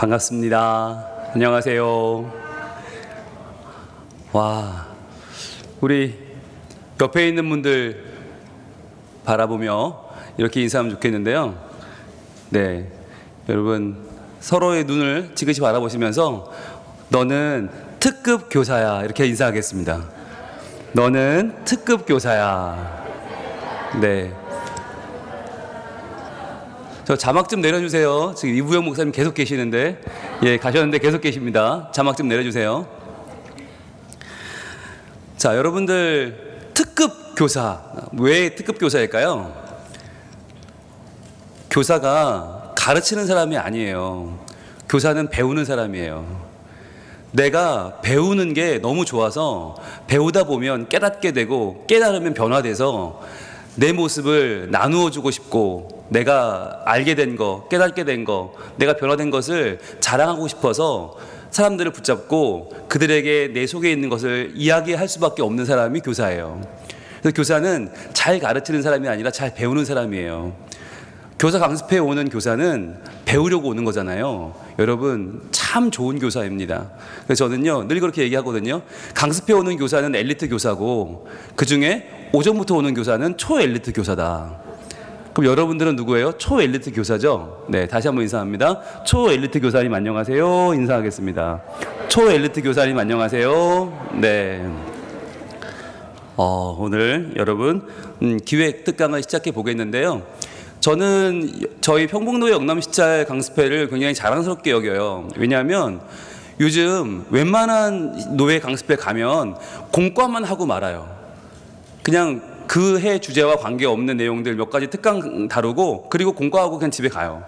반갑습니다. 안녕하세요. 와, 우리 옆에 있는 분들 바라보며 이렇게 인사하면 좋겠는데요. 네, 여러분 서로의 눈을 지그시 바라보시면서 너는 특급 교사야 이렇게 인사하겠습니다. 너는 특급 교사야. 네. 저 자막 좀 내려주세요. 지금 이부영 목사님 계속 계시는데, 예, 가셨는데 계속 계십니다. 자막 좀 내려주세요. 자, 여러분들 특급 교사, 왜 특급 교사일까요? 교사가 가르치는 사람이 아니에요. 교사는 배우는 사람이에요. 내가 배우는 게 너무 좋아서 배우다 보면 깨닫게 되고 깨달으면 변화돼서 내 모습을 나누어 주고 싶고 내가 알게 된 거, 깨닫게 된 거, 내가 변화된 것을 자랑하고 싶어서 사람들을 붙잡고 그들에게 내 속에 있는 것을 이야기할 수밖에 없는 사람이 교사예요. 그래서 교사는 잘 가르치는 사람이 아니라 잘 배우는 사람이에요. 교사 강습회에 오는 교사는 배우려고 오는 거잖아요. 여러분 참 좋은 교사입니다. 그래서 저는요 늘 그렇게 얘기하거든요. 강습회에 오는 교사는 엘리트 교사고 그 중에 오전부터 오는 교사는 초엘리트 교사다. 그럼 여러분들은 누구예요? 초엘리트 교사죠? 네, 다시 한번 인사합니다. 초엘리트 교사님 안녕하세요. 인사하겠습니다. 초엘리트 교사님 안녕하세요. 네. 오늘 여러분 기획 특강을 시작해 보겠는데요. 저는 저희 평북노예 영남시찰 강습회를 굉장히 자랑스럽게 여겨요. 왜냐하면 요즘 웬만한 노예 강습회 가면 공과만 하고 말아요. 그냥 그 해 주제와 관계없는 내용들 몇 가지 특강 다루고 그리고 공과하고 그냥 집에 가요.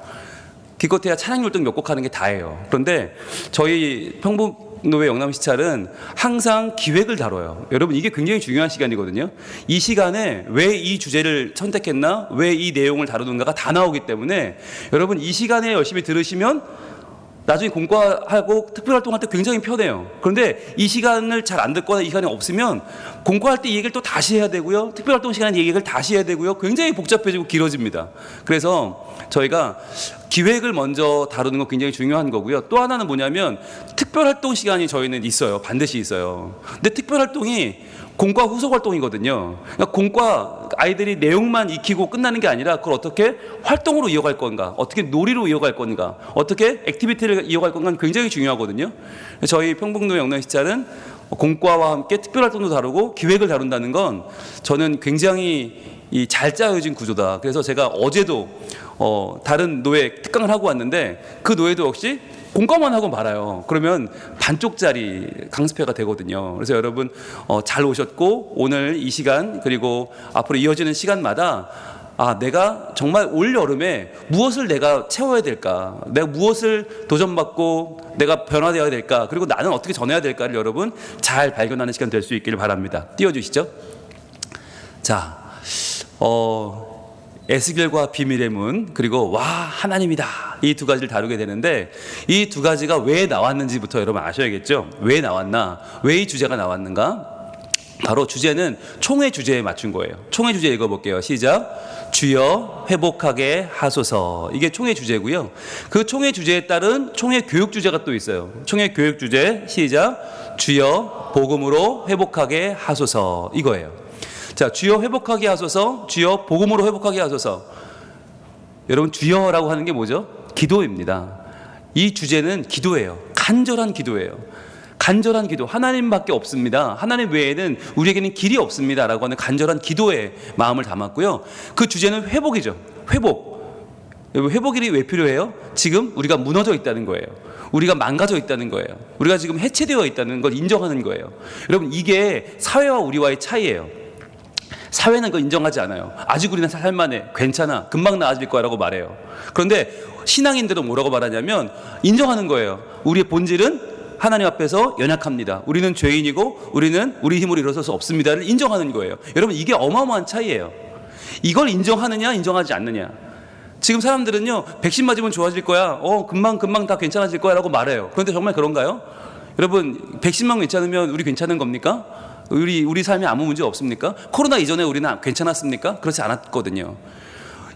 기껏해야 찬양율동 몇 곡 하는 게 다예요. 그런데 저희 평북노예 영남시찰은 항상 기획을 다뤄요. 여러분 이게 굉장히 중요한 시간이거든요. 이 시간에 왜 이 주제를 선택했나, 왜 이 내용을 다루는가가 다 나오기 때문에 여러분 이 시간에 열심히 들으시면 나중에 공과하고 특별활동할 때 굉장히 편해요. 그런데 이 시간을 잘 안 듣거나 이 시간이 없으면 공과할 때 이 얘기를 또 다시 해야 되고요. 특별활동 시간에 이 얘기를 다시 해야 되고요. 굉장히 복잡해지고 길어집니다. 그래서 저희가 기획을 먼저 다루는 거 굉장히 중요한 거고요. 또 하나는 뭐냐면 특별활동 시간이 저희는 있어요. 반드시 있어요. 근데 특별활동이 공과 후속 활동이거든요. 그러니까 공과 아이들이 내용만 익히고 끝나는 게 아니라 그걸 어떻게 활동으로 이어갈 건가, 어떻게 놀이로 이어갈 건가, 어떻게 액티비티를 이어갈 건가 굉장히 중요하거든요. 저희 평북노예 영남시찰은 공과와 함께 특별활동도 다루고 기획을 다룬다는 건 저는 굉장히 잘 짜여진 구조다. 그래서 제가 어제도 다른 노예 특강을 하고 왔는데 그 노예도 역시 공과만 하고 말아요. 그러면 반쪽짜리 강습회가 되거든요. 그래서 여러분 잘 오셨고 오늘 이 시간 그리고 앞으로 이어지는 시간마다 내가 정말 올 여름에 무엇을 내가 채워야 될까, 내가 무엇을 도전받고 내가 변화되어야 될까, 그리고 나는 어떻게 전해야 될까를 여러분 잘 발견하는 시간 될 수 있기를 바랍니다. 띄워주시죠. 자, 에스겔과 비밀의 문 그리고 와 하나님이다, 이 두 가지를 다루게 되는데 이 두 가지가 왜 나왔는지부터 여러분 아셔야겠죠. 왜 나왔나, 왜 이 주제가 나왔는가. 바로 주제는 총회 주제에 맞춘 거예요. 총회 주제 읽어볼게요. 시작. 주여 회복하게 하소서. 이게 총회 주제고요. 그 총회 주제에 따른 총회 교육 주제가 또 있어요. 총회 교육 주제 시작. 주여 복음으로 회복하게 하소서, 이거예요. 자, 주여 회복하게 하소서, 주여 복음으로 회복하게 하소서. 여러분 주여라고 하는 게 뭐죠? 기도입니다. 이 주제는 기도예요. 간절한 기도예요. 간절한 기도. 하나님밖에 없습니다. 하나님 외에는 우리에게는 길이 없습니다 라고 하는 간절한 기도의 마음을 담았고요. 그 주제는 회복이죠. 회복. 회복이 왜 필요해요? 지금 우리가 무너져 있다는 거예요. 우리가 망가져 있다는 거예요. 우리가 지금 해체되어 있다는 걸 인정하는 거예요. 여러분 이게 사회와 우리와의 차이예요. 사회는 그거 인정하지 않아요. 아직 우리는 살만해, 괜찮아, 금방 나아질 거야 라고 말해요. 그런데 신앙인들은 뭐라고 말하냐면 인정하는 거예요. 우리의 본질은 하나님 앞에서 연약합니다. 우리는 죄인이고 우리는 우리 힘으로 일어설 수 없습니다를 인정하는 거예요. 여러분 이게 어마어마한 차이예요. 이걸 인정하느냐 인정하지 않느냐. 지금 사람들은요 백신 맞으면 좋아질 거야, 금방 다 괜찮아질 거야 라고 말해요. 그런데 정말 그런가요? 여러분 백신만 괜찮으면 우리 괜찮은 겁니까? 우리 삶에 아무 문제 없습니까? 코로나 이전에 우리는 괜찮았습니까? 그렇지 않았거든요.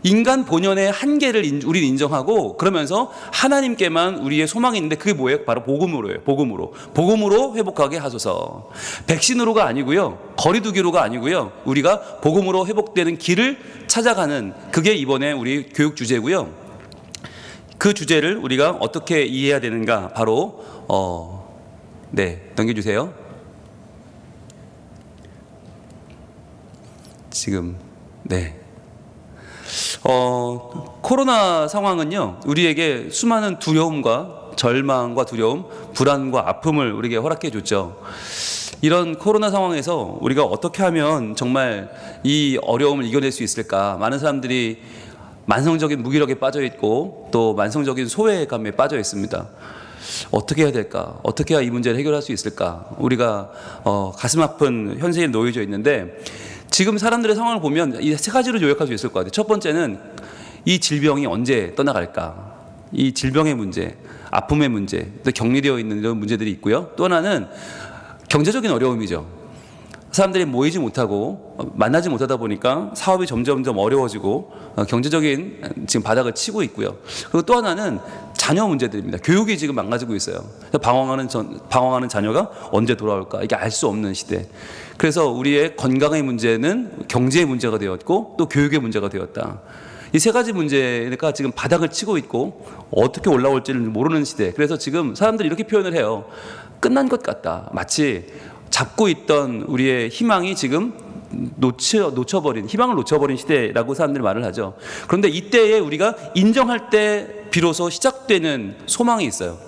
인간 본연의 한계를 우리는 인정하고 그러면서 하나님께만 우리의 소망이 있는데 그게 뭐예요? 바로 복음으로예요. 복음으로 회복하게 하소서. 백신으로가 아니고요. 거리두기로가 아니고요. 우리가 복음으로 회복되는 길을 찾아가는 그게 이번에 우리 교육 주제고요. 그 주제를 우리가 어떻게 이해해야 되는가? 바로 넘겨주세요. 지금 코로나 상황은요, 우리에게 수많은 두려움과 절망과 두려움, 불안과 아픔을 우리에게 허락해 줬죠. 이런 코로나 상황에서 우리가 어떻게 하면 정말 이 어려움을 이겨낼 수 있을까? 많은 사람들이 만성적인 무기력에 빠져 있고 또 만성적인 소외감에 빠져 있습니다. 어떻게 해야 될까? 어떻게 해야 이 문제를 해결할 수 있을까? 우리가 가슴 아픈 현세에 놓여져 있는데 지금 사람들의 상황을 보면 이 세 가지로 요약할 수 있을 것 같아요. 첫 번째는 이 질병이 언제 떠나갈까? 이 질병의 문제, 아픔의 문제, 또 격리되어 있는 이런 문제들이 있고요. 또 하나는 경제적인 어려움이죠. 사람들이 모이지 못하고 만나지 못하다 보니까 사업이 점점점 어려워지고 경제적인 지금 바닥을 치고 있고요. 그리고 또 하나는 자녀 문제들입니다. 교육이 지금 망가지고 있어요. 방황하는 자녀가 언제 돌아올까? 이게 알 수 없는 시대. 그래서 우리의 건강의 문제는 경제의 문제가 되었고 또 교육의 문제가 되었다. 이 세 가지 문제가 지금 바닥을 치고 있고 어떻게 올라올지를 모르는 시대. 그래서 지금 사람들이 이렇게 표현을 해요. 끝난 것 같다. 마치 잡고 있던 우리의 희망이 지금 희망을 놓쳐버린 시대라고 사람들이 말을 하죠. 그런데 이때에 우리가 인정할 때 비로소 시작되는 소망이 있어요.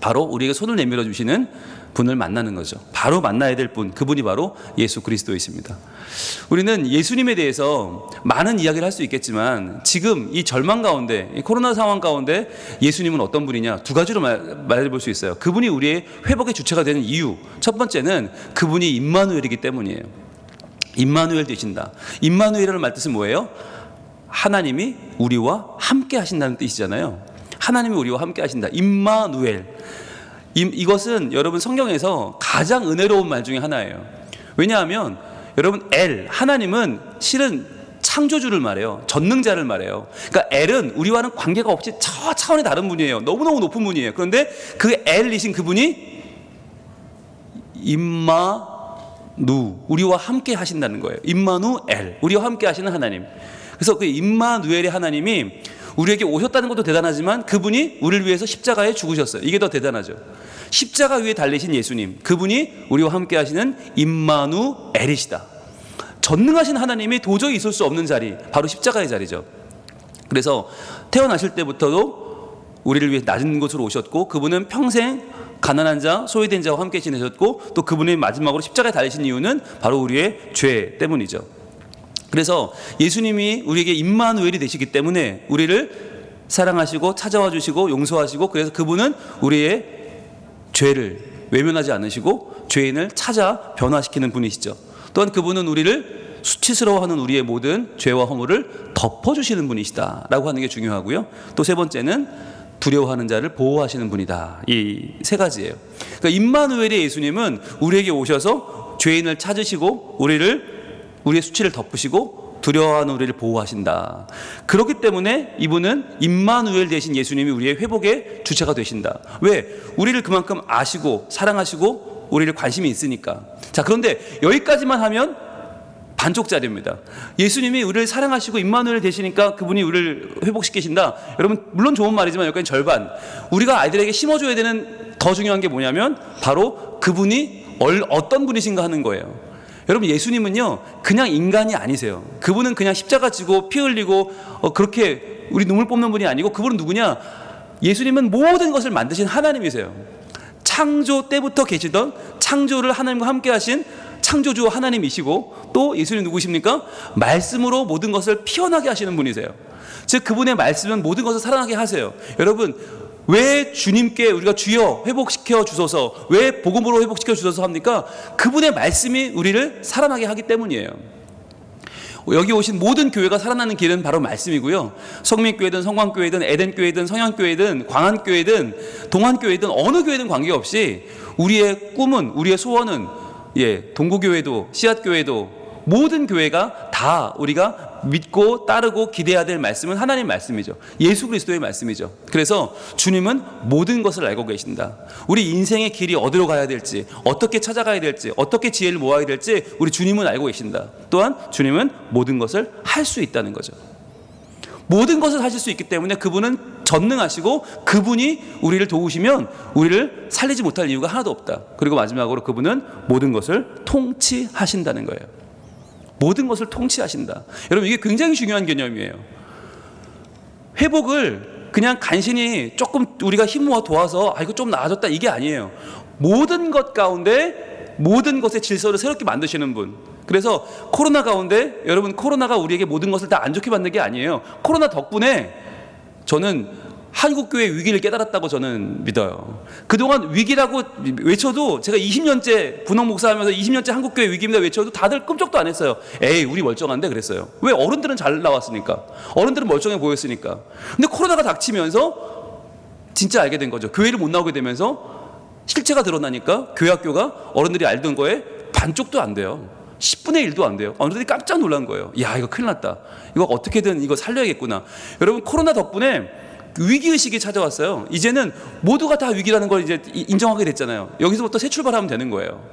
바로 우리에게 손을 내밀어 주시는 분을 만나는 거죠. 바로 만나야 될 분, 그분이 바로 예수 그리스도이십니다. 우리는 예수님에 대해서 많은 이야기를 할 수 있겠지만 지금 이 절망 가운데, 이 코로나 상황 가운데 예수님은 어떤 분이냐? 두 가지로 말해볼 수 있어요. 그분이 우리의 회복의 주체가 되는 이유. 첫 번째는 그분이 임마누엘이기 때문이에요. 임마누엘 되신다. 임마누엘이라는 말 뜻은 뭐예요? 하나님이 우리와 함께 하신다는 뜻이잖아요. 하나님이 우리와 함께 하신다. 임마누엘. 이것은 여러분 성경에서 가장 은혜로운 말 중에 하나예요. 왜냐하면 여러분 하나님은 실은 창조주를 말해요. 전능자를 말해요. 그러니까 엘은 우리와는 관계가 없이 저 차원의 다른 분이에요. 너무너무 높은 분이에요. 그런데 그 엘이신 그분이 우리와 함께 하신다는 거예요. 임마누엘, 우리와 함께 하시는 하나님. 그래서 그 임마누엘의 하나님이 우리에게 오셨다는 것도 대단하지만 그분이 우리를 위해서 십자가에 죽으셨어요. 이게 더 대단하죠. 십자가 위에 달리신 예수님, 그분이 우리와 함께 하시는 임마누엘이시다. 전능하신 하나님이 도저히 있을 수 없는 자리, 바로 십자가의 자리죠. 그래서 태어나실 때부터도 우리를 위해 낮은 곳으로 오셨고 그분은 평생 가난한 자, 소외된 자와 함께 지내셨고 또 그분이 마지막으로 십자가에 달리신 이유는 바로 우리의 죄 때문이죠. 그래서 예수님이 우리에게 임마누엘이 되시기 때문에 우리를 사랑하시고 찾아와 주시고 용서하시고 그래서 그분은 우리의 죄를 외면하지 않으시고 죄인을 찾아 변화시키는 분이시죠. 또한 그분은 우리를 수치스러워하는 우리의 모든 죄와 허물을 덮어주시는 분이시다라고 하는 게 중요하고요. 또 세 번째는 두려워하는 자를 보호하시는 분이다. 이 세 가지예요. 그러니까 임마누엘의 예수님은 우리에게 오셔서 죄인을 찾으시고 우리의 수치를 덮으시고 두려워하는 우리를 보호하신다. 그렇기 때문에 이분은 임마누엘 되신 예수님이 우리의 회복의 주체가 되신다. 왜? 우리를 그만큼 아시고 사랑하시고 우리를 관심이 있으니까. 자, 그런데 여기까지만 하면 반쪽짜리입니다. 예수님이 우리를 사랑하시고 임마누엘 되시니까 그분이 우리를 회복시키신다. 여러분 물론 좋은 말이지만 여기까지 절반. 우리가 아이들에게 심어줘야 되는 더 중요한 게 뭐냐면 바로 그분이 어떤 분이신가 하는 거예요. 여러분 예수님은요 그냥 인간이 아니세요. 그분은 그냥 십자가 지고 피 흘리고 그렇게 우리 눈물 뽑는 분이 아니고 그분은 누구냐? 예수님은 모든 것을 만드신 하나님이세요. 창조 때부터 계시던 창조를 하나님과 함께 하신 창조주 하나님이시고 또 예수님 누구십니까? 말씀으로 모든 것을 피어나게 하시는 분이세요. 즉 그분의 말씀은 모든 것을 살아나게 하세요. 여러분 왜 주님께 우리가 주여 회복시켜 주소서, 왜 복음으로 회복시켜 주소서 합니까? 그분의 말씀이 우리를 살아나게 하기 때문이에요. 여기 오신 모든 교회가 살아나는 길은 바로 말씀이고요. 성민교회든 성광교회든 에덴교회든 성향교회든 광안교회든 동안교회든 어느 교회든 관계없이 우리의 꿈은, 우리의 소원은 동구교회도 씨앗교회도 모든 교회가 다 우리가 믿고 따르고 기대해야 될 말씀은 하나님 말씀이죠. 예수 그리스도의 말씀이죠. 그래서 주님은 모든 것을 알고 계신다. 우리 인생의 길이 어디로 가야 될지, 어떻게 찾아가야 될지, 어떻게 지혜를 모아야 될지 우리 주님은 알고 계신다. 또한 주님은 모든 것을 할 수 있다는 거죠. 모든 것을 하실 수 있기 때문에 그분은 전능하시고 그분이 우리를 도우시면 우리를 살리지 못할 이유가 하나도 없다. 그리고 마지막으로 그분은 모든 것을 통치하신다는 거예요. 모든 것을 통치하신다. 여러분, 이게 굉장히 중요한 개념이에요. 회복을 그냥 간신히 조금 우리가 힘 모아 도와서 이거 좀 나아졌다 이게 아니에요. 모든 것 가운데 모든 것의 질서를 새롭게 만드시는 분. 그래서 코로나 가운데 여러분, 코로나가 우리에게 모든 것을 다 안 좋게 만든 게 아니에요. 코로나 덕분에 저는 한국교회 위기를 깨달았다고 저는 믿어요. 그동안 위기라고 외쳐도, 제가 20년째 분홍 목사하면서 20년째 한국교회 위기입니다 외쳐도 다들 끔찍도 안 했어요. 에이, 우리 멀쩡한데 그랬어요. 왜? 어른들은 잘 나왔으니까. 어른들은 멀쩡해 보였으니까. 근데 코로나가 닥치면서 진짜 알게 된 거죠. 교회를 못 나오게 되면서 실체가 드러나니까 교회 학교가 어른들이 알던 거에 반쪽도 안 돼요. 10분의 1도 안 돼요. 어른들이 깜짝 놀란 거예요. 야, 이거 큰일 났다. 이거 어떻게든 이거 살려야겠구나. 여러분, 코로나 덕분에 위기의식이 찾아왔어요. 이제는 모두가 다 위기라는 걸 이제 인정하게 됐잖아요. 여기서부터 새 출발하면 되는 거예요.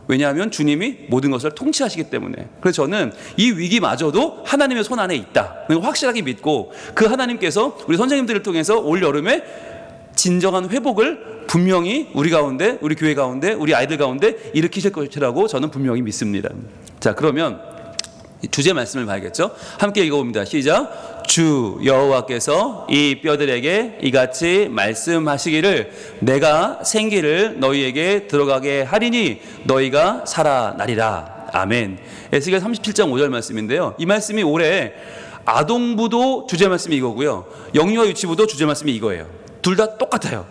왜냐하면 주님이 모든 것을 통치하시기 때문에. 그래서 저는 이 위기마저도 하나님의 손 안에 있다 확실하게 믿고, 그 하나님께서 우리 선생님들을 통해서 올 여름에 진정한 회복을 분명히 우리 가운데, 우리 교회 가운데, 우리 아이들 가운데 일으키실 것이라고 저는 분명히 믿습니다. 자, 그러면 주제 말씀을 봐야겠죠. 함께 읽어봅니다. 시작. 주 여호와께서 이 뼈들에게 이같이 말씀하시기를 내가 생기를 너희에게 들어가게 하리니 너희가 살아나리라. 아멘. 에스겔 37장 5절 말씀인데요. 이 말씀이 올해 아동부도 주제 말씀이 이거고요, 영유아 유치부도 주제 말씀이 이거예요. 둘 다 똑같아요.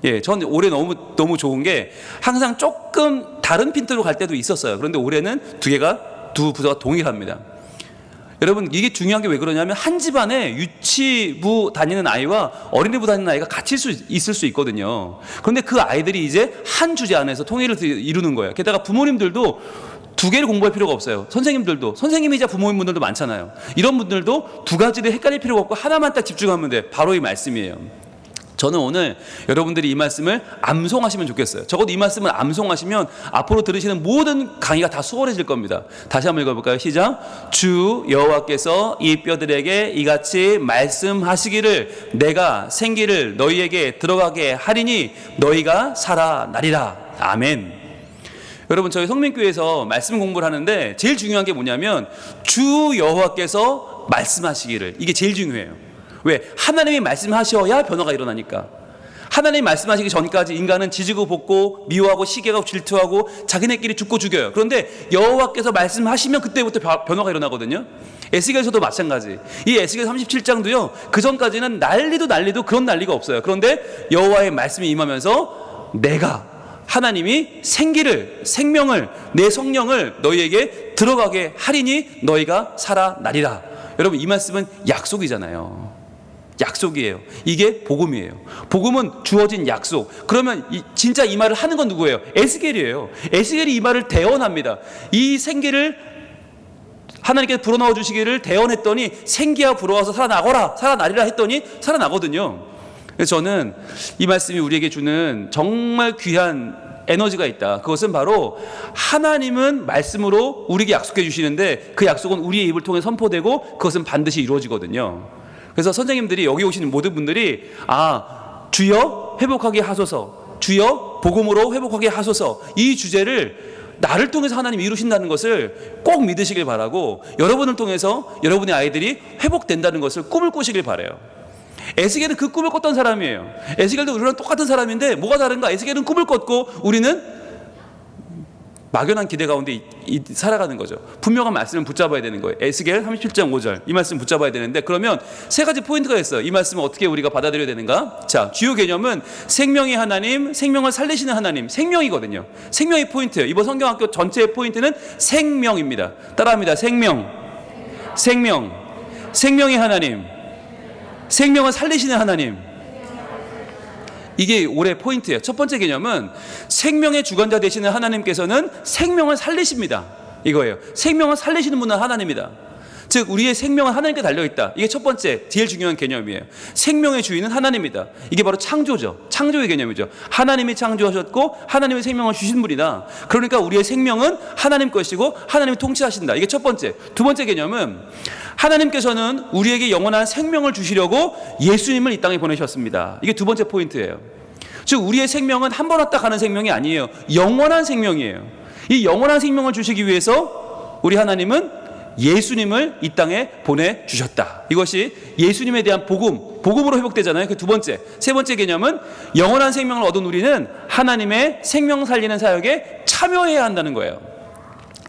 예, 전 올해 너무 좋은 게 항상 조금 다른 핀트로 갈 때도 있었어요. 그런데 올해는 두 부서가 동일합니다. 여러분, 이게 중요한 게 왜 그러냐면 한 집안에 유치부 다니는 아이와 어린이부 다니는 아이가 같이 있을 수 있거든요. 그런데 그 아이들이 이제 한 주제 안에서 통일을 이루는 거예요. 게다가 부모님들도 두 개를 공부할 필요가 없어요. 선생님이자 부모님분들도 많잖아요. 이런 분들도 두 가지를 헷갈릴 필요가 없고 하나만 딱 집중하면 돼. 바로 이 말씀이에요. 저는 오늘 여러분들이 이 말씀을 암송하시면 좋겠어요. 적어도 이 말씀을 암송하시면 앞으로 들으시는 모든 강의가 다 수월해질 겁니다. 다시 한번 읽어볼까요? 시작. 주 여호와께서 이 뼈들에게 이같이 말씀하시기를 내가 생기를 너희에게 들어가게 하리니 너희가 살아나리라. 아멘. 여러분, 저희 성민교회에서 말씀 공부를 하는데 제일 중요한 게 뭐냐면 주 여호와께서 말씀하시기를, 이게 제일 중요해요. 왜? 하나님이 말씀하셔야 변화가 일어나니까. 하나님이 말씀하시기 전까지 인간은 지지고 볶고 미워하고 시기하고 질투하고 자기네끼리 죽고 죽여요. 그런데 여호와께서 말씀하시면 그때부터 변화가 일어나거든요. 에스겔서도 마찬가지. 이 에스겔 37장도요, 그 전까지는 난리도 그런 난리가 없어요. 그런데 여호와의 말씀이 임하면서 하나님이 생명을, 내 성령을 너희에게 들어가게 하리니 너희가 살아나리라. 여러분, 이 말씀은 약속이잖아요. 약속이에요. 이게 복음이에요. 복음은 주어진 약속. 그러면 진짜 이 말을 하는 건 누구예요? 에스겔이에요. 에스겔이 이 말을 대언합니다. 이 생기를 하나님께서 불어넣어 주시기를 대언했더니 생기야 불어와서 살아나리라 했더니 살아나거든요. 그래서 저는 이 말씀이 우리에게 주는 정말 귀한 에너지가 있다. 그것은 바로 하나님은 말씀으로 우리에게 약속해 주시는데 그 약속은 우리의 입을 통해 선포되고 그것은 반드시 이루어지거든요. 그래서 선생님들이, 여기 오시는 모든 분들이 주여 회복하게 하소서, 주여 복음으로 회복하게 하소서, 이 주제를 나를 통해서 하나님이 이루신다는 것을 꼭 믿으시길 바라고, 여러분을 통해서 여러분의 아이들이 회복된다는 것을 꿈을 꾸시길 바라요. 에스겔은 그 꿈을 꿨던 사람이에요. 에스겔도 우리랑 똑같은 사람인데 뭐가 다른가? 에스겔은 꿈을 꿨고 우리는 막연한 기대 가운데 살아가는 거죠. 분명한 말씀을 붙잡아야 되는 거예요. 에스겔 37장 5절 이 말씀 붙잡아야 되는데, 그러면 세 가지 포인트가 있어요. 이 말씀을 어떻게 우리가 받아들여야 되는가? 자, 주요 개념은 생명의 하나님, 생명을 살리시는 하나님, 생명이거든요. 생명이 포인트예요. 이번 성경학교 전체의 포인트는 생명입니다. 따라합니다. 생명의 하나님, 생명을 살리시는 하나님. 이게 올해 포인트예요. 첫 번째 개념은 생명의 주관자 되시는 하나님께서는 생명을 살리십니다. 이거예요. 생명을 살리시는 분은 하나님이다. 즉 우리의 생명은 하나님께 달려있다. 이게 첫 번째 제일 중요한 개념이에요. 생명의 주인은 하나님이다. 이게 바로 창조죠. 창조의 개념이죠. 하나님이 창조하셨고 하나님의 생명을 주신 분이다. 그러니까 우리의 생명은 하나님 것이고 하나님이 통치하신다. 이게 첫 번째. 두 번째 개념은 하나님께서는 우리에게 영원한 생명을 주시려고 예수님을 이 땅에 보내셨습니다. 이게 두 번째 포인트예요. 즉 우리의 생명은 한 번 왔다 가는 생명이 아니에요. 영원한 생명이에요. 이 영원한 생명을 주시기 위해서 우리 하나님은 예수님을 이 땅에 보내주셨다. 이것이 예수님에 대한 복음으로 회복되잖아요. 그 두 번째. 세 번째 개념은 영원한 생명을 얻은 우리는 하나님의 생명 살리는 사역에 참여해야 한다는 거예요.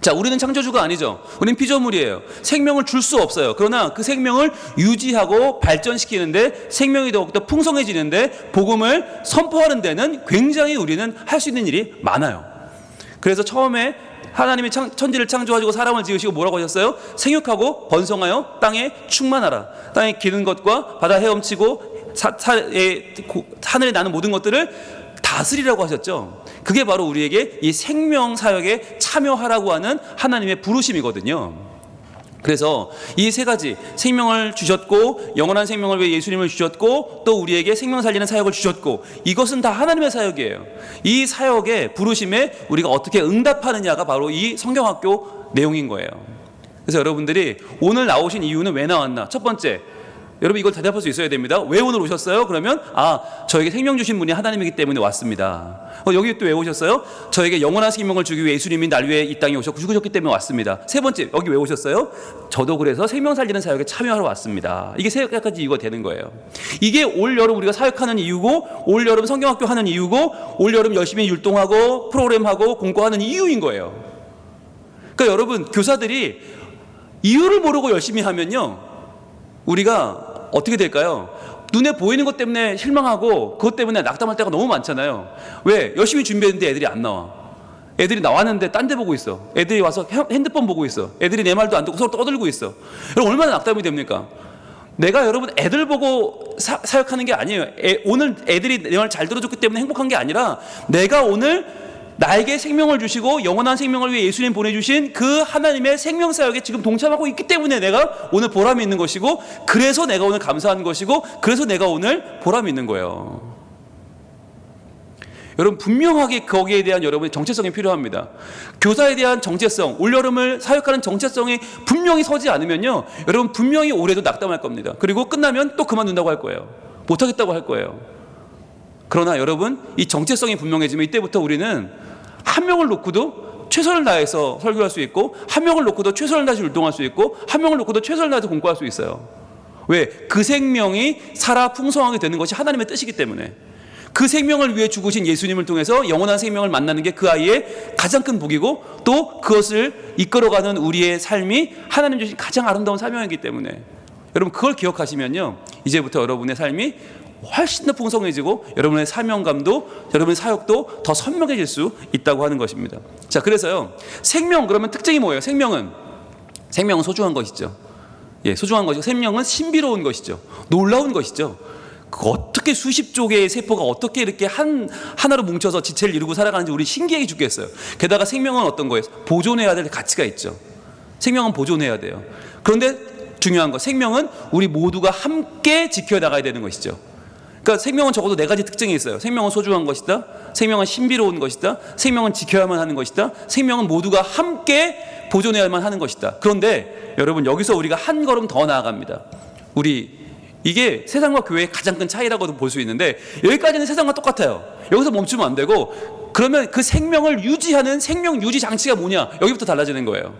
자, 우리는 창조주가 아니죠. 우리는 피조물이에요. 생명을 줄 수 없어요. 그러나 그 생명을 유지하고 발전시키는데, 생명이 더욱더 풍성해지는데, 복음을 선포하는 데는 굉장히 우리는 할 수 있는 일이 많아요. 그래서 처음에 하나님이 천지를 창조하시고 사람을 지으시고 뭐라고 하셨어요? 생육하고 번성하여 땅에 충만하라. 땅에 기는 것과 바다 헤엄치고 하늘에 나는 모든 것들을 다스리라고 하셨죠. 그게 바로 우리에게 이 생명 사역에 참여하라고 하는 하나님의 부르심이거든요. 그래서 이 세 가지, 생명을 주셨고 영원한 생명을 위해 예수님을 주셨고 또 우리에게 생명 살리는 사역을 주셨고, 이것은 다 하나님의 사역이에요. 이 사역의 부르심에 우리가 어떻게 응답하느냐가 바로 이 성경학교 내용인 거예요. 그래서 여러분들이 오늘 나오신 이유는 왜 나왔나? 첫 번째, 여러분 이걸 대답할 수 있어야 됩니다. 왜 오늘 오셨어요? 그러면 저에게 생명 주신 분이 하나님이기 때문에 왔습니다. 여기 또 왜 오셨어요? 저에게 영원한 생명을 주기 위해 예수님이 날 위해 이 땅에 오셨고 죽으셨기 때문에 왔습니다. 세 번째, 여기 왜 오셨어요? 저도 그래서 생명 살리는 사역에 참여하러 왔습니다. 이게 세 가지 이유가 되는 거예요. 이게 올 여름 우리가 사역하는 이유고, 올 여름 성경학교 하는 이유고, 올 여름 열심히 율동하고 프로그램하고 공부하는 이유인 거예요. 그러니까 여러분, 교사들이 이유를 모르고 열심히 하면요, 우리가 어떻게 될까요? 눈에 보이는 것 때문에 실망하고 그것 때문에 낙담할 때가 너무 많잖아요. 왜? 열심히 준비했는데 애들이 안 나와. 애들이 나왔는데 딴 데 보고 있어. 애들이 와서 핸드폰 보고 있어. 애들이 내 말도 안 듣고 서로 떠들고 있어. 여러분 얼마나 낙담이 됩니까? 내가 여러분 애들 보고 사역하는 게 아니에요. 오늘 애들이 내 말 잘 들어줬기 때문에 행복한 게 아니라, 내가 오늘 나에게 생명을 주시고 영원한 생명을 위해 예수님 보내주신 그 하나님의 생명 사역에 지금 동참하고 있기 때문에 내가 오늘 보람이 있는 것이고, 그래서 내가 오늘 감사하는 것이고, 그래서 내가 오늘 보람이 있는 거예요. 여러분 분명하게 거기에 대한 여러분의 정체성이 필요합니다. 교사에 대한 정체성, 올여름을 사역하는 정체성이 분명히 서지 않으면요, 여러분 분명히 올해도 낙담할 겁니다. 그리고 끝나면 또 그만둔다고 할 거예요. 못하겠다고 할 거예요. 그러나 여러분, 이 정체성이 분명해지면 이때부터 우리는 한 명을 놓고도 최선을 다해서 설교할 수 있고, 한 명을 놓고도 최선을 다해서 율동할 수 있고, 한 명을 놓고도 최선을 다해서 공부할 수 있어요. 왜? 그 생명이 살아 풍성하게 되는 것이 하나님의 뜻이기 때문에. 그 생명을 위해 죽으신 예수님을 통해서 영원한 생명을 만나는 게 그 아이의 가장 큰 복이고, 또 그것을 이끌어가는 우리의 삶이 하나님 주신 가장 아름다운 사명이기 때문에, 여러분 그걸 기억하시면요, 이제부터 여러분의 삶이 훨씬 더 풍성해지고 여러분의 사명감도, 여러분의 사역도 더 선명해질 수 있다고 하는 것입니다. 자, 그래서요, 생명, 그러면 특징이 뭐예요? 생명은 소중한 것이죠. 예, 소중한 것이고, 생명은 신비로운 것이죠. 놀라운 것이죠. 어떻게 수십조 개의 세포가 어떻게 이렇게 하나로 뭉쳐서 지체를 이루고 살아가는지 우리 신기해 죽겠어요. 게다가 생명은 어떤 거예요? 보존해야 될 가치가 있죠. 생명은 보존해야 돼요. 그런데 중요한 거, 생명은 우리 모두가 함께 지켜나가야 되는 것이죠. 그러니까 생명은 적어도 네 가지 특징이 있어요. 생명은 소중한 것이다. 생명은 신비로운 것이다. 생명은 지켜야만 하는 것이다. 생명은 모두가 함께 보존해야만 하는 것이다. 그런데 여러분, 여기서 우리가 한 걸음 더 나아갑니다. 이게 세상과 교회의 가장 큰 차이라고도 볼 수 있는데, 여기까지는 세상과 똑같아요. 여기서 멈추면 안 되고, 그러면 그 생명을 유지하는 생명 유지 장치가 뭐냐? 여기부터 달라지는 거예요.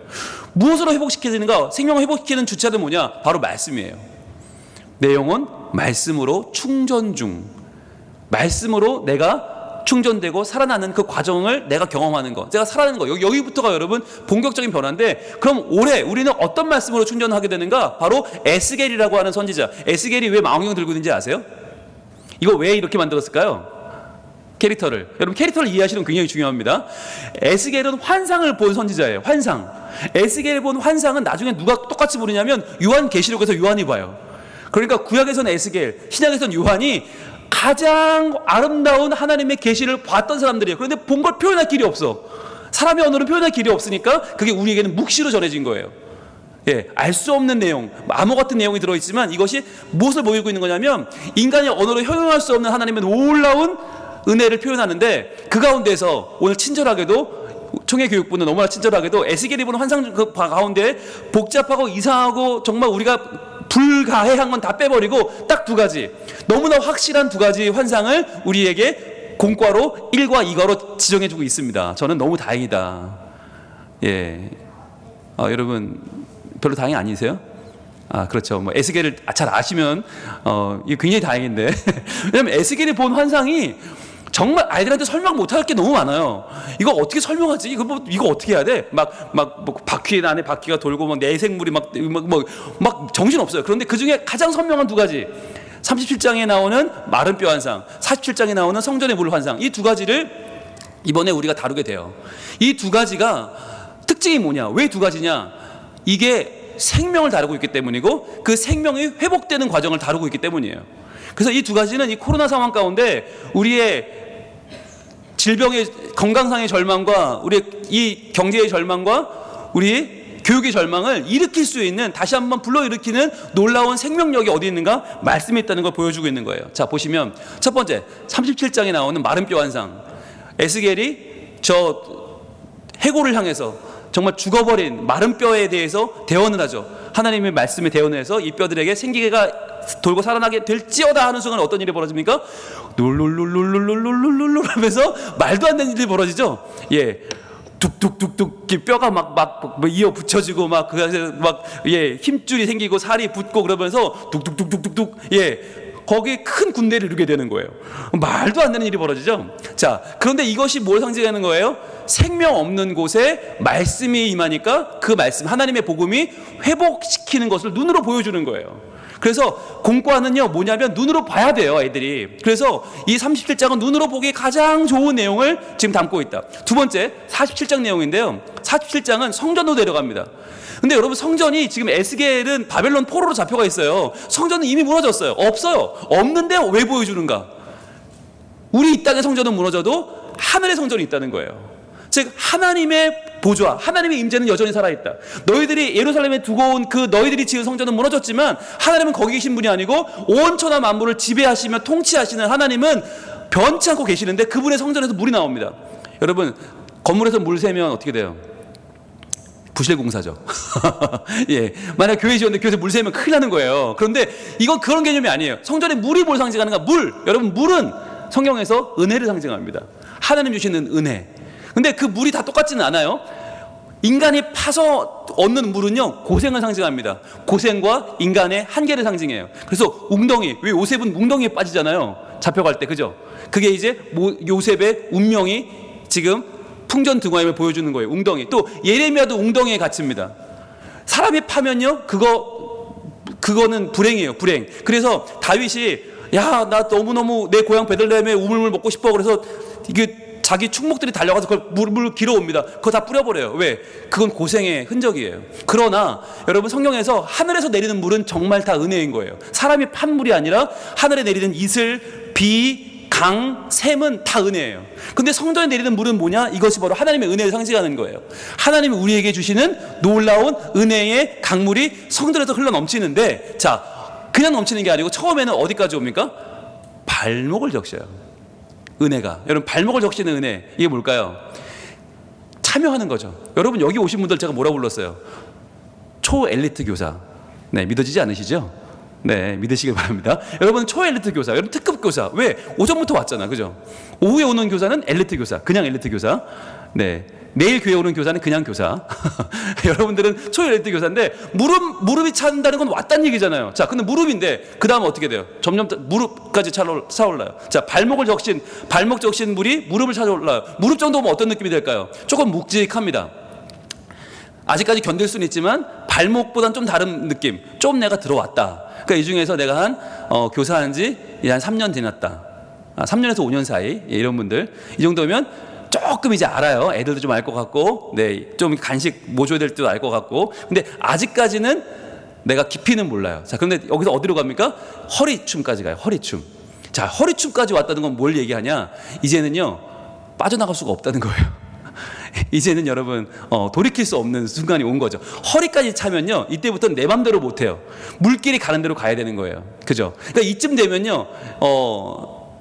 무엇으로 회복시키는가? 생명을 회복시키는 주체는 뭐냐? 바로 말씀이에요. 내 영혼 말씀으로 충전 중. 말씀으로 내가 충전되고 살아나는 그 과정을 내가 경험하는 거, 내가 살아나는 거, 여기부터가 여러분 본격적인 변화인데, 그럼 올해 우리는 어떤 말씀으로 충전하게 되는가? 바로 에스겔이라고 하는 선지자. 에스겔이 왜 망원경 들고 있는지 아세요? 이거 왜 이렇게 만들었을까요? 캐릭터를, 여러분 캐릭터를 이해하시는 건 굉장히 중요합니다. 에스겔은 환상을 본 선지자예요. 환상. 에스겔이 본 환상은 나중에 누가 똑같이 보느냐면 요한계시록에서 요한이 봐요. 그러니까 구약에서는 에스겔, 신약에서는 요한이 가장 아름다운 하나님의 계시를 봤던 사람들이에요. 그런데 본 걸 표현할 길이 없어. 사람의 언어는 표현할 길이 없으니까 그게 우리에게는 묵시로 전해진 거예요. 예, 알 수 없는 내용, 암호 같은 내용이 들어있지만 이것이 무엇을 보이고 있는 거냐면 인간의 언어로 형용할 수 없는 하나님의 놀라운 은혜를 표현하는데, 그 가운데서 오늘 친절하게도 총회교육부는 너무나 친절하게도 에스겔이 보는 환상 그 가운데 복잡하고 이상하고 정말 우리가 불가해한 건 다 빼버리고 딱 두 가지, 너무나 확실한 두 가지 환상을 우리에게 공과로 1과 2과로 지정해주고 있습니다. 저는 너무 다행이다. 예, 여러분 별로 다행이 아니세요? 그렇죠. 뭐 에스겔을 잘 아시면 이거 굉장히 다행인데 왜냐면 에스겔이 본 환상이 정말 아이들한테 설명 못할 게 너무 많아요. 이거 어떻게 설명하지? 이거 어떻게 해야 돼? 뭐 바퀴 안에 바퀴가 돌고 막 내생물이 막 정신 없어요. 그런데 그 중에 가장 선명한 두 가지, 37장에 나오는 마른 뼈 환상, 47장에 나오는 성전의 물 환상, 이 두 가지를 이번에 우리가 다루게 돼요. 이 두 가지가 특징이 뭐냐? 왜 두 가지냐? 이게 생명을 다루고 있기 때문이고 그 생명이 회복되는 과정을 다루고 있기 때문이에요. 그래서 이 두 가지는 이 코로나 상황 가운데 우리의 질병의 건강상의 절망과 우리의 이 경제의 절망과 우리 교육의 절망을 일으킬 수 있는, 다시 한번 불러일으키는 놀라운 생명력이 어디 있는가? 말씀에 있다는 걸 보여주고 있는 거예요. 자, 보시면 첫 번째 37장에 나오는 마른 뼈 환상, 에스겔이 저 해골을 향해서 정말 죽어버린 마른 뼈에 대해서 대언을 하죠. 하나님의 말씀에 대언을 해서 이 뼈들에게 생기가 돌고 살아나게 될지어다 하는 순간 어떤 일이 벌어집니까? 놀놀놀놀놀놀놀놀 하면서 말도 안 되는 일이 벌어지죠. 예, 뚝뚝뚝뚝 뼈가 막 이어 붙여지고 예, 힘줄이 생기고 살이 붙고 그러면서 뚝뚝뚝뚝뚝뚝, 예, 거기에 큰 군대를 이루게 되는 거예요. 말도 안 되는 일이 벌어지죠. 자, 그런데 이것이 뭘 상징하는 거예요? 생명 없는 곳에 말씀이 임하니까 그 말씀, 하나님의 복음이 회복시키는 것을 눈으로 보여주는 거예요. 그래서 공과는요 뭐냐면 눈으로 봐야 돼요, 애들이. 그래서 이 37장은 눈으로 보기 가장 좋은 내용을 지금 담고 있다. 두 번째 47장 내용인데요, 47장은 성전으로 내려갑니다. 근데 여러분, 성전이 지금 에스겔은 바벨론 포로로 잡혀가 있어요. 성전은 이미 무너졌어요. 없어요. 없는데 왜 보여주는가? 우리 이 땅의 성전은 무너져도 하늘의 성전이 있다는 거예요. 즉 하나님의 보좌, 하나님의 임재는 여전히 살아있다. 너희들이 예루살렘에 두고 온 그 너희들이 지은 성전은 무너졌지만 하나님은 거기 계신 분이 아니고 온 천하 만물을 지배하시며 통치하시는 하나님은 변치 않고 계시는데 그분의 성전에서 물이 나옵니다. 여러분, 건물에서 물 새면 어떻게 돼요? 부실공사죠. 예, 만약 교회 지었는데 교회에서 물 새면 큰일 나는 거예요. 그런데 이건 그런 개념이 아니에요. 성전에 물이 뭘 상징하는가? 물. 여러분, 물은 성경에서 은혜를 상징합니다. 하나님 주시는 은혜. 근데 그 물이 다 똑같지는 않아요. 인간이 파서 얻는 물은요 고생을 상징합니다. 고생과 인간의 한계를 상징해요. 그래서 웅덩이, 왜 요셉은 웅덩이에 빠지잖아요, 잡혀갈 때. 그죠? 그게 이제 요셉의 운명이 지금 풍전등화임을 보여주는 거예요. 웅덩이. 또 예레미야도 웅덩이에 갇힙니다. 사람이 파면요 그거는 불행이에요, 불행. 그래서 다윗이 야, 나 너무너무 내 고향 베들레헴의 우물물 먹고 싶어. 그래서 이게 자기 축목들이 달려가서 그걸 물을 길어옵니다. 그거 다 뿌려버려요. 왜? 그건 고생의 흔적이에요. 그러나 여러분, 성경에서 하늘에서 내리는 물은 정말 다 은혜인 거예요. 사람이 판 물이 아니라 하늘에 내리는 이슬, 비, 강, 샘은 다 은혜예요. 근데 성전에 내리는 물은 뭐냐? 이것이 바로 하나님의 은혜를 상징하는 거예요. 하나님이 우리에게 주시는 놀라운 은혜의 강물이 성전에서 흘러 넘치는데, 자, 그냥 넘치는 게 아니고 처음에는 어디까지 옵니까? 발목을 적셔요. 은혜가. 여러분, 발목을 적시는 은혜, 이게 뭘까요? 참여하는 거죠. 여러분, 여기 오신 분들 제가 뭐라 불렀어요? 초엘리트 교사. 네, 믿어지지 않으시죠? 네, 믿으시길 바랍니다. 여러분, 초엘리트 교사, 여러분 특급 교사. 왜? 오전부터 왔잖아, 그죠? 오후에 오는 교사는 엘리트 교사, 그냥 엘리트 교사. 네, 내일 교회 오는 교사는 그냥 교사. 여러분들은 초엘리트 교사인데 무릎이 찬다는 건 왔다는 얘기잖아요. 자, 근데 무릎인데 그 다음 어떻게 돼요? 점점 무릎까지 차올라요. 자, 발목 적신 물이 무릎을 차올라요. 무릎 정도면 어떤 느낌이 될까요? 조금 묵직합니다. 아직까지 견딜 수는 있지만 발목보다는 좀 다른 느낌. 좀 내가 들어왔다. 그러니까 이 중에서 내가 교사한 지 한 3년 지났다. 3년에서 5년 사이, 이런 분들 이 정도면 조금 이제 알아요. 애들도 좀 알 것 같고, 네, 좀 간식 뭐 줘야 될지도 알 것 같고. 근데 아직까지는 내가 깊이는 몰라요. 자, 그런데 여기서 어디로 갑니까? 허리춤까지 가요. 허리춤. 자, 허리춤까지 왔다는 건 뭘 얘기하냐? 이제는요 빠져나갈 수가 없다는 거예요. 이제는 여러분 돌이킬 수 없는 순간이 온 거죠. 허리까지 차면요, 이때부터는 내 맘대로 못해요. 물길이 가는 대로 가야 되는 거예요. 그죠? 그러니까 이쯤 되면요,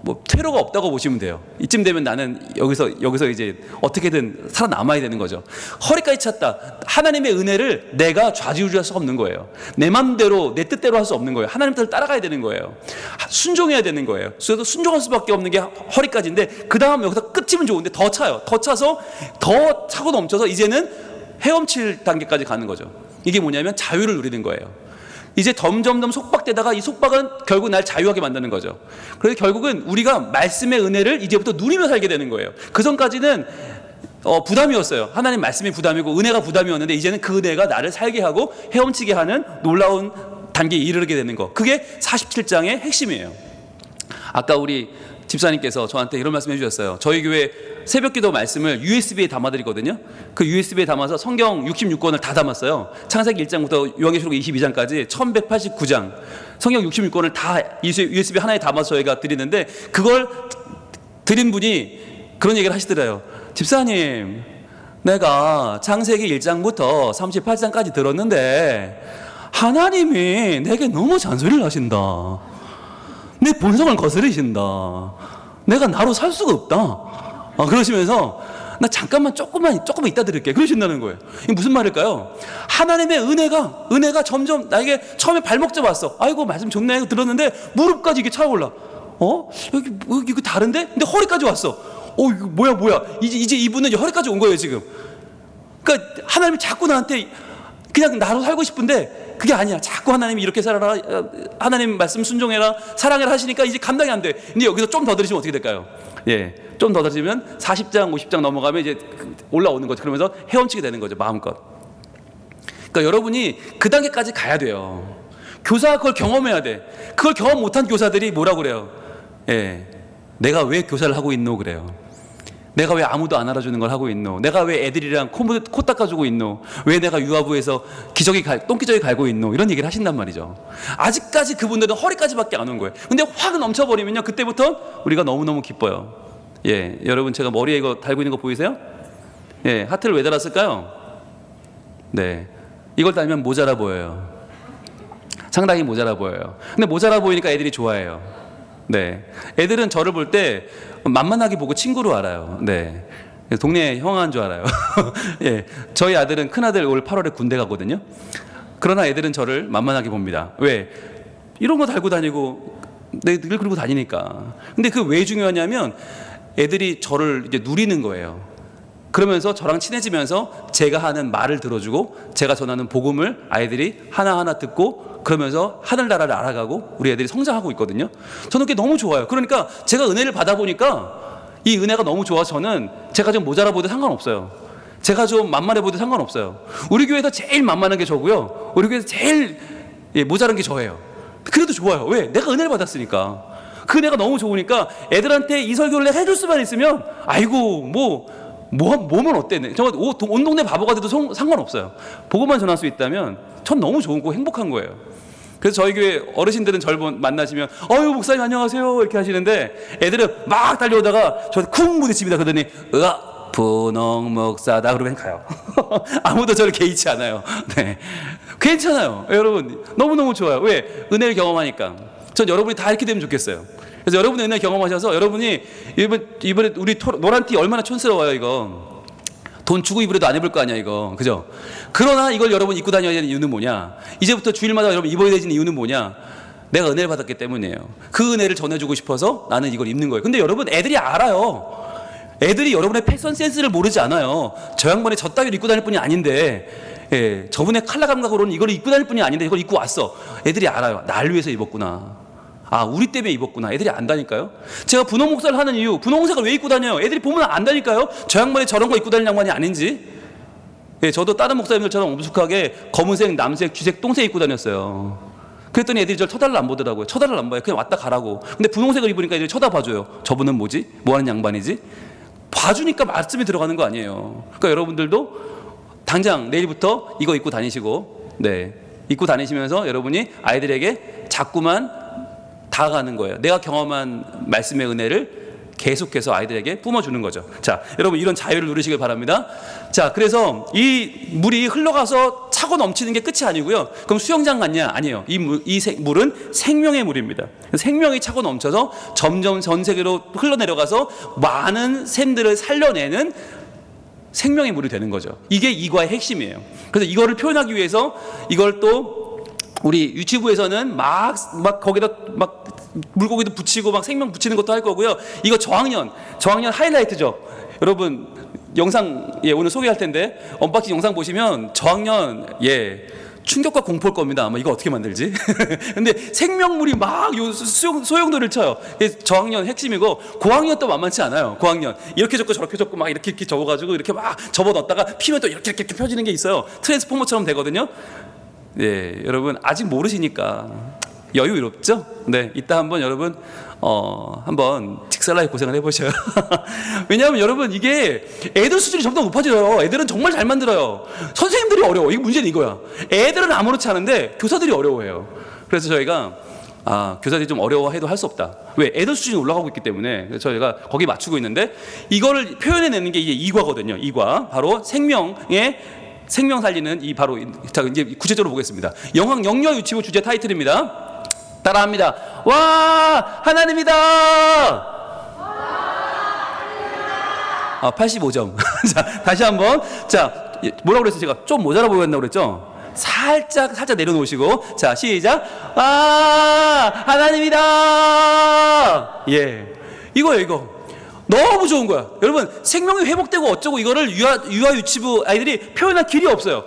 뭐 퇴로가 없다고 보시면 돼요. 이쯤 되면 나는 여기서 이제 어떻게든 살아남아야 되는 거죠. 허리까지 찼다. 하나님의 은혜를 내가 좌지우지할 수 없는 거예요. 내 맘대로 내 뜻대로 할 수 없는 거예요. 하나님 뜻을 따라가야 되는 거예요. 순종해야 되는 거예요. 그래서 순종할 수밖에 없는 게 허리까지인데, 그 다음 여기서 끝이면 좋은데 더 차요. 더 차서 더 차고 넘쳐서 이제는 헤엄칠 단계까지 가는 거죠. 이게 뭐냐면 자유를 누리는 거예요. 이제 점점점 속박되다가 이 속박은 결국 날 자유하게 만드는 거죠. 그래서 결국은 우리가 말씀의 은혜를 이제부터 누리며 살게 되는 거예요. 그 전까지는 부담이었어요. 하나님 말씀이 부담이고 은혜가 부담이었는데, 이제는 그 은혜가 나를 살게 하고 헤엄치게 하는 놀라운 단계에 이르게 되는 거. 그게 47장의 핵심이에요. 아까 우리 집사님께서 저한테 이런 말씀 해주셨어요. 저희 교회 새벽기도 말씀을 USB에 담아드리거든요. 그 USB에 담아서 성경 66권을 다 담았어요. 창세기 1장부터 요한계시록 22장까지 1189장 성경 66권을 다 USB 하나에 담아서 저희가 드리는데, 그걸 드린 분이 그런 얘기를 하시더래요. 집사님, 내가 창세기 1장부터 38장까지 들었는데 하나님이 내게 너무 잔소리를 하신다. 내 본성을 거스르신다. 내가 나로 살 수가 없다. 그러시면서 나 잠깐만 조금만 이따 들을게, 그러신다는 거예요. 이게 무슨 말일까요? 하나님의 은혜가 점점 나에게 처음에 발목 잡았어. 아이고 말씀 좋네 이거 들었는데 무릎까지 이게 차올라. 여기 이거 다른데? 근데 허리까지 왔어. 이거 뭐야? 이제 이분은 허리까지 온 거예요 지금. 그러니까 하나님이 자꾸 나한테 그냥 나로 살고 싶은데 그게 아니야. 자꾸 하나님이 이렇게 살아라, 하나님 말씀 순종해라, 사랑해라 하시니까 이제 감당이 안 돼. 근데 여기서 좀 더 들으시면 어떻게 될까요? 좀 더 들으시면 40장 50장 넘어가면 이제 올라오는 거죠. 그러면서 헤엄치게 되는 거죠, 마음껏. 그러니까 여러분이 그 단계까지 가야 돼요. 교사가 그걸 경험해야 돼. 그걸 경험 못한 교사들이 뭐라고 그래요? 내가 왜 교사를 하고 있노 그래요. 내가 왜 아무도 안 알아주는 걸 하고 있노? 내가 왜 애들이랑 코 닦아주고 있노? 왜 내가 유아부에서 똥기저귀 갈고 있노? 이런 얘기를 하신단 말이죠. 아직까지 그분들은 허리까지밖에 안 온 거예요. 근데 확 넘쳐버리면요, 그때부터 우리가 너무너무 기뻐요. 여러분 제가 머리에 이거 달고 있는 거 보이세요? 하트를 왜 달았을까요? 이걸 달면 모자라 보여요. 상당히 모자라 보여요. 근데 모자라 보이니까 애들이 좋아해요. 애들은 저를 볼 때 만만하게 보고 친구로 알아요. 동네 형아인 줄 알아요. 저희 아들은, 큰아들 올 8월에 군대 가거든요. 그러나 애들은 저를 만만하게 봅니다. 왜? 이런 거 달고 다니고 늘 그러고 다니니까. 근데 그 왜 중요하냐면 애들이 저를 이제 누리는 거예요. 그러면서 저랑 친해지면서 제가 하는 말을 들어주고 제가 전하는 복음을 아이들이 하나하나 듣고, 그러면서 하늘나라를 알아가고 우리 애들이 성장하고 있거든요. 저는 그게 너무 좋아요. 그러니까 제가 은혜를 받아보니까 이 은혜가 너무 좋아서 저는 제가 좀 모자라 보여도 상관없어요. 제가 좀 만만해 보여도 상관없어요. 우리 교회에서 제일 만만한 게 저고요, 우리 교회에서 제일 모자란 게 저예요. 그래도 좋아요. 왜? 내가 은혜를 받았으니까. 그 은혜가 너무 좋으니까 애들한테 이 설교를 해줄 수만 있으면 아이고 뭐면 어때? 정말 온 동네 바보가 돼도 상관없어요. 복음만 전할 수 있다면 전 너무 좋고 행복한 거예요. 그래서 저희 교회 어르신들은 저를 만나시면 어유 목사님 안녕하세요 이렇게 하시는데, 애들은 막 달려오다가 저 쿵 부딪힙니다. 그러더니 분홍 목사다 그러면 가요. 아무도 저를 개의치 않아요. 괜찮아요. 여러분 너무너무 좋아요. 왜? 은혜를 경험하니까. 전 여러분이 다 이렇게 되면 좋겠어요. 그래서 여러분의 은혜 경험하셔서 여러분이 이번에 우리 노란띠 얼마나 촌스러워요. 이거 돈 주고 입으려도 안 입을 거 아니야 이거, 그죠? 그러나 이걸 여러분 입고 다녀야 되는 이유는 뭐냐? 이제부터 주일마다 여러분 입어야 되는 이유는 뭐냐? 내가 은혜를 받았기 때문이에요. 그 은혜를 전해주고 싶어서 나는 이걸 입는 거예요. 근데 여러분 애들이 알아요. 애들이 여러분의 패션 센스를 모르지 않아요. 저 양반이 저 따위를 입고 다닐 뿐이 아닌데, 저분의 컬러 감각으로는 이걸 입고 다닐 뿐이 아닌데 이걸 입고 왔어. 애들이 알아요. 날 위해서 입었구나. 우리 때문에 입었구나. 애들이 안다니까요. 제가 분홍 목사를 하는 이유, 분홍 색을 왜 입고 다녀요? 애들이 보면 안다니까요. 저 양반이 저런 거 입고 다니는 양반이 아닌지. 저도 다른 목사님들처럼 엄숙하게 검은색, 남색, 쥐색, 똥색 입고 다녔어요. 그랬더니 애들이 저를 쳐다를 안 보더라고요. 쳐다를 안 봐요. 그냥 왔다 가라고. 근데 분홍색을 입으니까 애들이 쳐다봐줘요. 저분은 뭐지? 뭐하는 양반이지? 봐주니까 말씀이 들어가는 거 아니에요. 그러니까 여러분들도 당장 내일부터 이거 입고 다니시고, 입고 다니시면서 여러분이 아이들에게 자꾸만 다가가는 거예요. 내가 경험한 말씀의 은혜를 계속해서 아이들에게 뿜어주는 거죠. 자, 여러분 이런 자유를 누리시길 바랍니다. 자, 그래서 이 물이 흘러가서 차고 넘치는 게 끝이 아니고요. 그럼 수영장 같냐? 아니에요. 이 물은 생명의 물입니다. 생명이 차고 넘쳐서 점점 전 세계로 흘러내려가서 많은 샘들을 살려내는 생명의 물이 되는 거죠. 이게 이과의 핵심이에요. 그래서 이거를 표현하기 위해서 이걸 또 우리 유치부에서는 막 거기다 막 물고기도 붙이고 막 생명 붙이는 것도 할 거고요. 이거 저학년 하이라이트죠. 여러분 영상 오늘 소개할 텐데 언박싱 영상 보시면 저학년 충격과 공포일 겁니다. 아마 이거 어떻게 만들지? 근데 생명물이 막 소용돌이를 쳐요. 저학년 핵심이고 고학년 또 만만치 않아요. 고학년 이렇게 접고 저렇게 접고 막 이렇게 접어가지고 이렇게 막 접어 넣었다가 피면 또 이렇게 펴지는 게 있어요. 트랜스포머처럼 되거든요. 여러분 아직 모르시니까 여유롭죠? 네, 이따 한번 여러분 한번 직살나게 고생을 해보셔요. 왜냐하면 여러분 이게 애들 수준이 점점 높아져요. 애들은 정말 잘 만들어요. 선생님들이 어려워. 이게 문제는 이거야. 애들은 아무렇지 않은데 교사들이 어려워해요. 그래서 저희가 교사들이 좀 어려워해도 할 수 없다. 왜? 애들 수준이 올라가고 있기 때문에. 그래서 저희가 거기 맞추고 있는데 이거를 표현해내는 게 이제 이과거든요. 이과 바로 생명 살리는 자 이제 구체적으로 보겠습니다. 영학 영유아 유치부 주제 타이틀입니다. 따라합니다. 와 하나님이다. 85점. 자 다시 한번. 자 뭐라고 그랬어요? 제가 좀 모자라 보였나 그랬죠? 살짝 내려놓으시고 자 시작. 와 하나님이다. 이거예요. 이거 너무 좋은 거야. 여러분 생명이 회복되고 어쩌고 이거를 유아 유치부 아이들이 표현할 길이 없어요.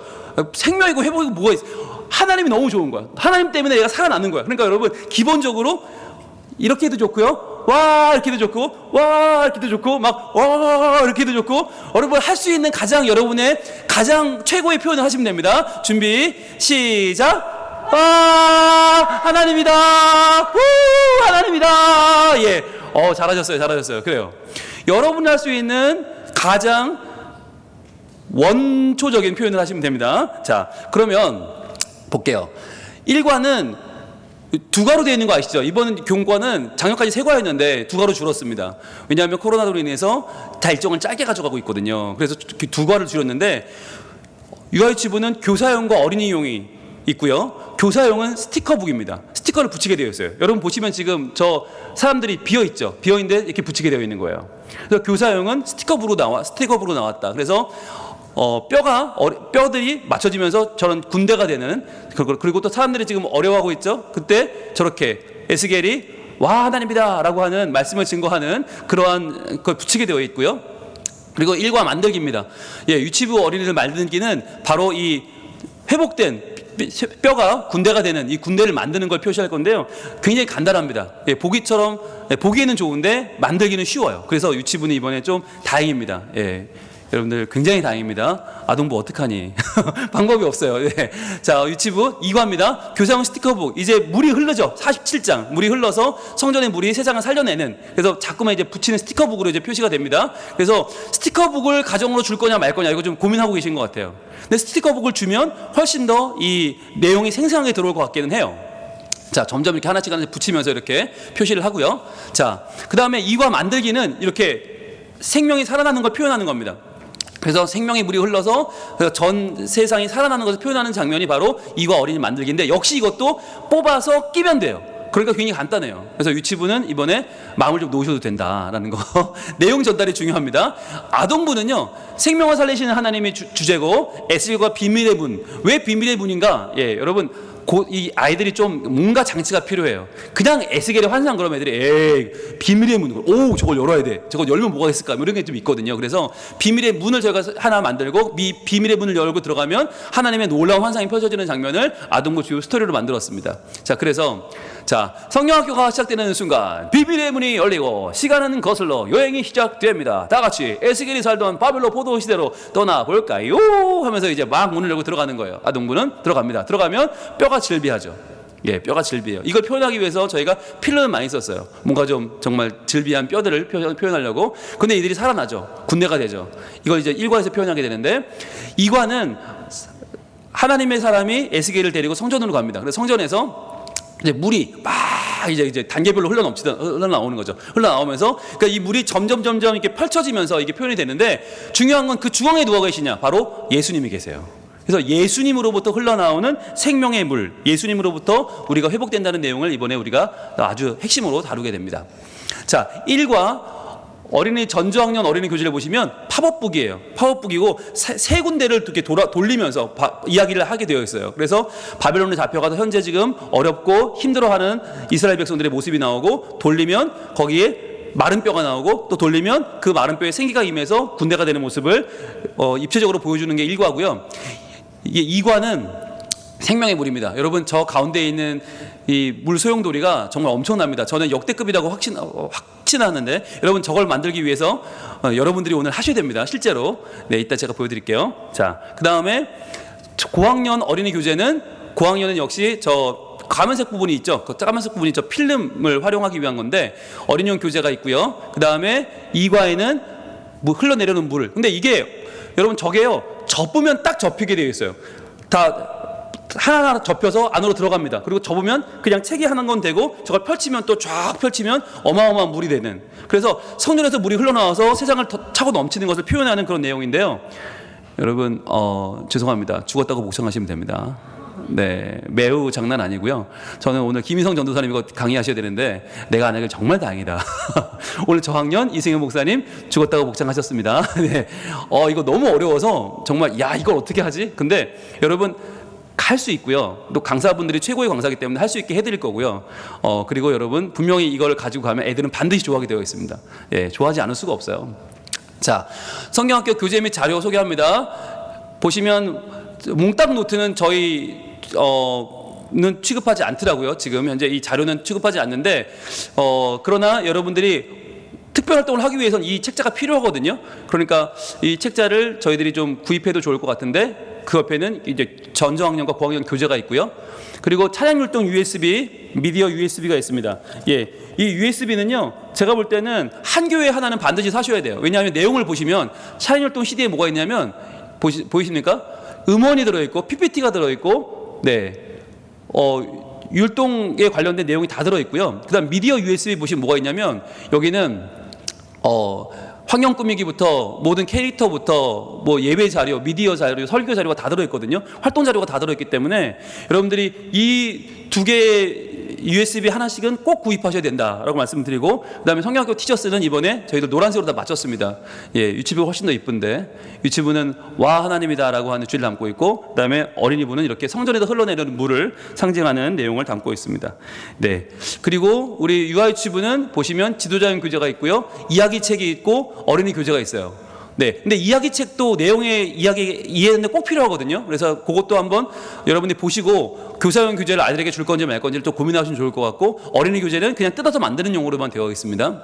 생명이고 회복이고 뭐가 있어. 하나님이 너무 좋은 거야. 하나님 때문에 내가 살아나는 거야. 그러니까 여러분 기본적으로 이렇게 해도 좋고요. 와 이렇게도 좋고 와 이렇게도 좋고 막 와 이렇게도 좋고 여러분 할 수 있는 여러분의 가장 최고의 표현을 하시면 됩니다. 준비 시작. 와 하나님이다. 후 하나님이다. 잘하셨어요. 그래요. 여러분이 할 수 있는 가장 원초적인 표현을 하시면 됩니다. 자 그러면 볼게요. 1과는 2과로 되어 있는 거 아시죠? 이번 교과는 작년까지 3과였는데 2과로 줄었습니다. 왜냐하면 코로나로 인해서 다 일정을 짧게 가져가고 있거든요. 그래서 2과를 줄였는데 유아유치부는 교사용과 어린이용이 있고요. 교사용은 스티커북입니다. 스티커를 붙이게 되어 있어요. 여러분 보시면 지금 저 사람들이 비어있죠? 비어있는데 이렇게 붙이게 되어 있는 거예요. 그래서 교사용은 스티커북으로 나왔다. 그래서 뼈들이 맞춰지면서 저런 군대가 되는, 그리고 또 사람들이 지금 어려워하고 있죠? 그때 저렇게 에스겔이 와 하나님이다 라고 하는 말씀을 증거하는 그러한 걸 붙이게 되어 있고요. 그리고 1과 만들기입니다. 유치부 어린이를 만들기는 바로 이 회복된 뼈가 군대가 되는 이 군대를 만드는 걸 표시할 건데요. 굉장히 간단합니다. 보기에는 좋은데 만들기는 쉬워요. 그래서 유치부는 이번에 좀 다행입니다. 여러분들 굉장히 다행입니다. 아동부 어떡하니? 방법이 없어요. 자, 유치부 2과입니다. 교사용 스티커북. 이제 물이 흐르죠. 47장. 물이 흘러서 성전의 물이 세상을 살려내는. 그래서 자꾸만 이제 붙이는 스티커북으로 이제 표시가 됩니다. 그래서 스티커북을 가정으로 줄 거냐 말 거냐 이거 좀 고민하고 계신 것 같아요. 근데 스티커북을 주면 훨씬 더 이 내용이 생생하게 들어올 것 같기는 해요. 자, 점점 이렇게 하나씩 붙이면서 이렇게 표시를 하고요. 자, 그 다음에 2과 만들기는 이렇게 생명이 살아나는 걸 표현하는 겁니다. 그래서 생명의 물이 흘러서 전 세상이 살아나는 것을 표현하는 장면이 바로 2과 어린이 만들기인데 역시 이것도 뽑아서 끼면 돼요. 그러니까 굉장히 간단해요. 그래서 유치부는 이번에 마음을 좀 놓으셔도 된다라는 거. 내용 전달이 중요합니다. 아동부는요. 생명을 살리시는 하나님이 주제고 에스겔과 비밀의 문. 왜 비밀의 문인가? 여러분 이 아이들이 좀 뭔가 장치가 필요해요. 그냥 에스겔의 환상 그러면 애들이 비밀의 문을 저걸 열어야 돼. 저걸 열면 뭐가 있을까? 이런 게 좀 있거든요. 그래서 비밀의 문을 저희가 하나 만들고 비밀의 문을 열고 들어가면 하나님의 놀라운 환상이 펼쳐지는 장면을 아동부 주요 스토리로 만들었습니다. 자, 그래서 성령학교가 시작되는 순간 비밀의 문이 열리고 시간은 거슬러 여행이 시작됩니다. 다 같이 에스겔이 살던 바벨론 포도 시대로 떠나볼까요? 하면서 이제 막 문을 열고 들어가는 거예요. 아동부는 들어갑니다. 들어가면 뼈가 질비하죠. 뼈가 질비해요. 이걸 표현하기 위해서 저희가 필름을 많이 썼어요. 뭔가 좀 정말 질비한 뼈들을 표현하려고. 근데 이들이 살아나죠. 군대가 되죠. 이걸 이제 1과에서 표현하게 되는데 2과는 하나님의 사람이 에스겔을 데리고 성전으로 갑니다. 그래서 성전에서 이제 물이 막 쫙 이제 단계별로 흘러나오는 거죠. 흘러나오면서 그러니까 이 물이 점점 이렇게 펼쳐지면서 이게 표현이 되는데 중요한 건 그 중앙에 누가 계시냐? 바로 예수님이 계세요. 그래서 예수님으로부터 흘러나오는 생명의 물, 예수님으로부터 우리가 회복된다는 내용을 이번에 우리가 아주 핵심으로 다루게 됩니다. 자, 1과 어린이 전저학년 어린이 교재를 보시면 팝업북이에요. 팝업북이고 세 군데를 이렇게 돌리면서 이야기를 하게 되어 있어요. 그래서 바벨론에 잡혀가서 현재 지금 어렵고 힘들어하는 이스라엘 백성들의 모습이 나오고 돌리면 거기에 마른 뼈가 나오고 또 돌리면 그 마른 뼈에 생기가 임해서 군대가 되는 모습을 입체적으로 보여주는 게 1과고요. 이게 2과는 생명의 물입니다. 여러분 저 가운데 있는 이 물 소용돌이가 정말 엄청납니다. 저는 역대급이라고 확신하는데 여러분 저걸 만들기 위해서 여러분들이 오늘 하셔야 됩니다. 실제로. 네, 이따 제가 보여드릴게요. 자, 그 다음에 고학년 어린이 교재는 고학년은 역시 저 까만색 부분이 있죠. 그 까만색 부분이 저 필름을 활용하기 위한 건데 어린이용 교재가 있고요. 그 다음에 2과에는 흘러내려오는 물. 근데 이게 여러분 저게요. 접으면 딱 접히게 되어 있어요. 다 하나하나 접혀서 안으로 들어갑니다. 그리고 접으면 그냥 책이 하나인 건 되고 저걸 펼치면 또 쫙 펼치면 어마어마한 물이 되는. 그래서 성전에서 물이 흘러나와서 세상을 차고 넘치는 것을 표현하는 그런 내용인데요. 여러분 죄송합니다. 죽었다고 묵상하시면 됩니다. 네, 매우 장난 아니고요. 저는 오늘 김희성 전도사님 이거 강의하셔야 되는데 내가 안 하길 정말 다행이다. 오늘 저학년 이승현 목사님 죽었다고 목장하셨습니다. 네, 이거 너무 어려워서 정말 야 이걸 어떻게 하지? 근데 여러분 할 수 있고요. 또 강사분들이 최고의 강사이기 때문에 할 수 있게 해드릴 거고요. 그리고 여러분 분명히 이걸 가지고 가면 애들은 반드시 좋아하게 되어 있습니다. 예, 좋아하지 않을 수가 없어요. 자, 성경학교 교재 및 자료 소개합니다. 보시면 몽땅 노트는 는 취급하지 않더라고요. 지금 현재 이 자료는 취급하지 않는데 그러나 여러분들이 특별 활동을 하기 위해서는 이 책자가 필요하거든요. 그러니까 이 책자를 저희들이 좀 구입해도 좋을 것 같은데 그 옆에는 이제 전저학년과 고학년 교재가 있고요. 그리고 찬양율동 USB, 미디어 USB가 있습니다. 예, 이 USB는요, 제가 볼 때는 한 교회 하나는 반드시 사셔야 돼요. 왜냐하면 내용을 보시면 찬양율동 CD에 뭐가 있냐면 보이십니까? 음원이 들어있고 PPT가 들어있고, 네, 율동에 관련된 내용이 다 들어있고요. 그다음 미디어 USB 보시면 뭐가 있냐면 여기는 환경 꾸미기부터 모든 캐릭터부터 뭐 예배 자료, 미디어 자료, 설교 자료가 다 들어있거든요. 활동 자료가 다 들어있기 때문에 여러분들이 이 두 개의 USB 하나씩은 꼭 구입하셔야 된다라고 말씀드리고, 그다음에 성경학교 티셔츠는 이번에 저희들 노란색으로 다 맞췄습니다. 예, 유치부가 훨씬 더 이쁜데 유치부는 와 하나님이다라고 하는 주제를 담고 있고, 그다음에 어린이부는 이렇게 성전에서 흘러내리는 물을 상징하는 내용을 담고 있습니다. 네, 그리고 우리 유아유치부는 보시면 지도자용 교재가 있고요, 이야기책이 있고 어린이 교재가 있어요. 네, 근데 이야기책도 내용의 이해하는데 꼭 필요하거든요. 그래서 그것도 한번 여러분들이 보시고 교사용 교재를 아이들에게 줄 건지 말 건지를 또 고민하시면 좋을 것 같고, 어린이 교재는 그냥 뜯어서 만드는 용으로만 되어 있습니다.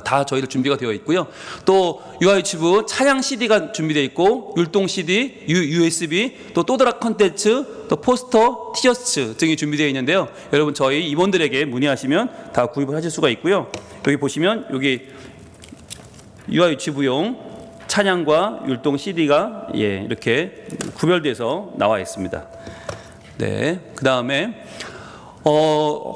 다 저희들 준비가 되어 있고요. 또 유아유치부 차양 CD가 준비되어 있고, 율동 CD, USB, 또 또드락 컨텐츠, 또 포스터, 티셔츠 등이 준비되어 있는데요. 여러분 저희 임원들에게 문의하시면 다 구입을 하실 수가 있고요. 여기 보시면 여기 유아유치부용 찬양과 율동 CD가 이렇게 구별돼서 나와 있습니다. 네, 그 다음에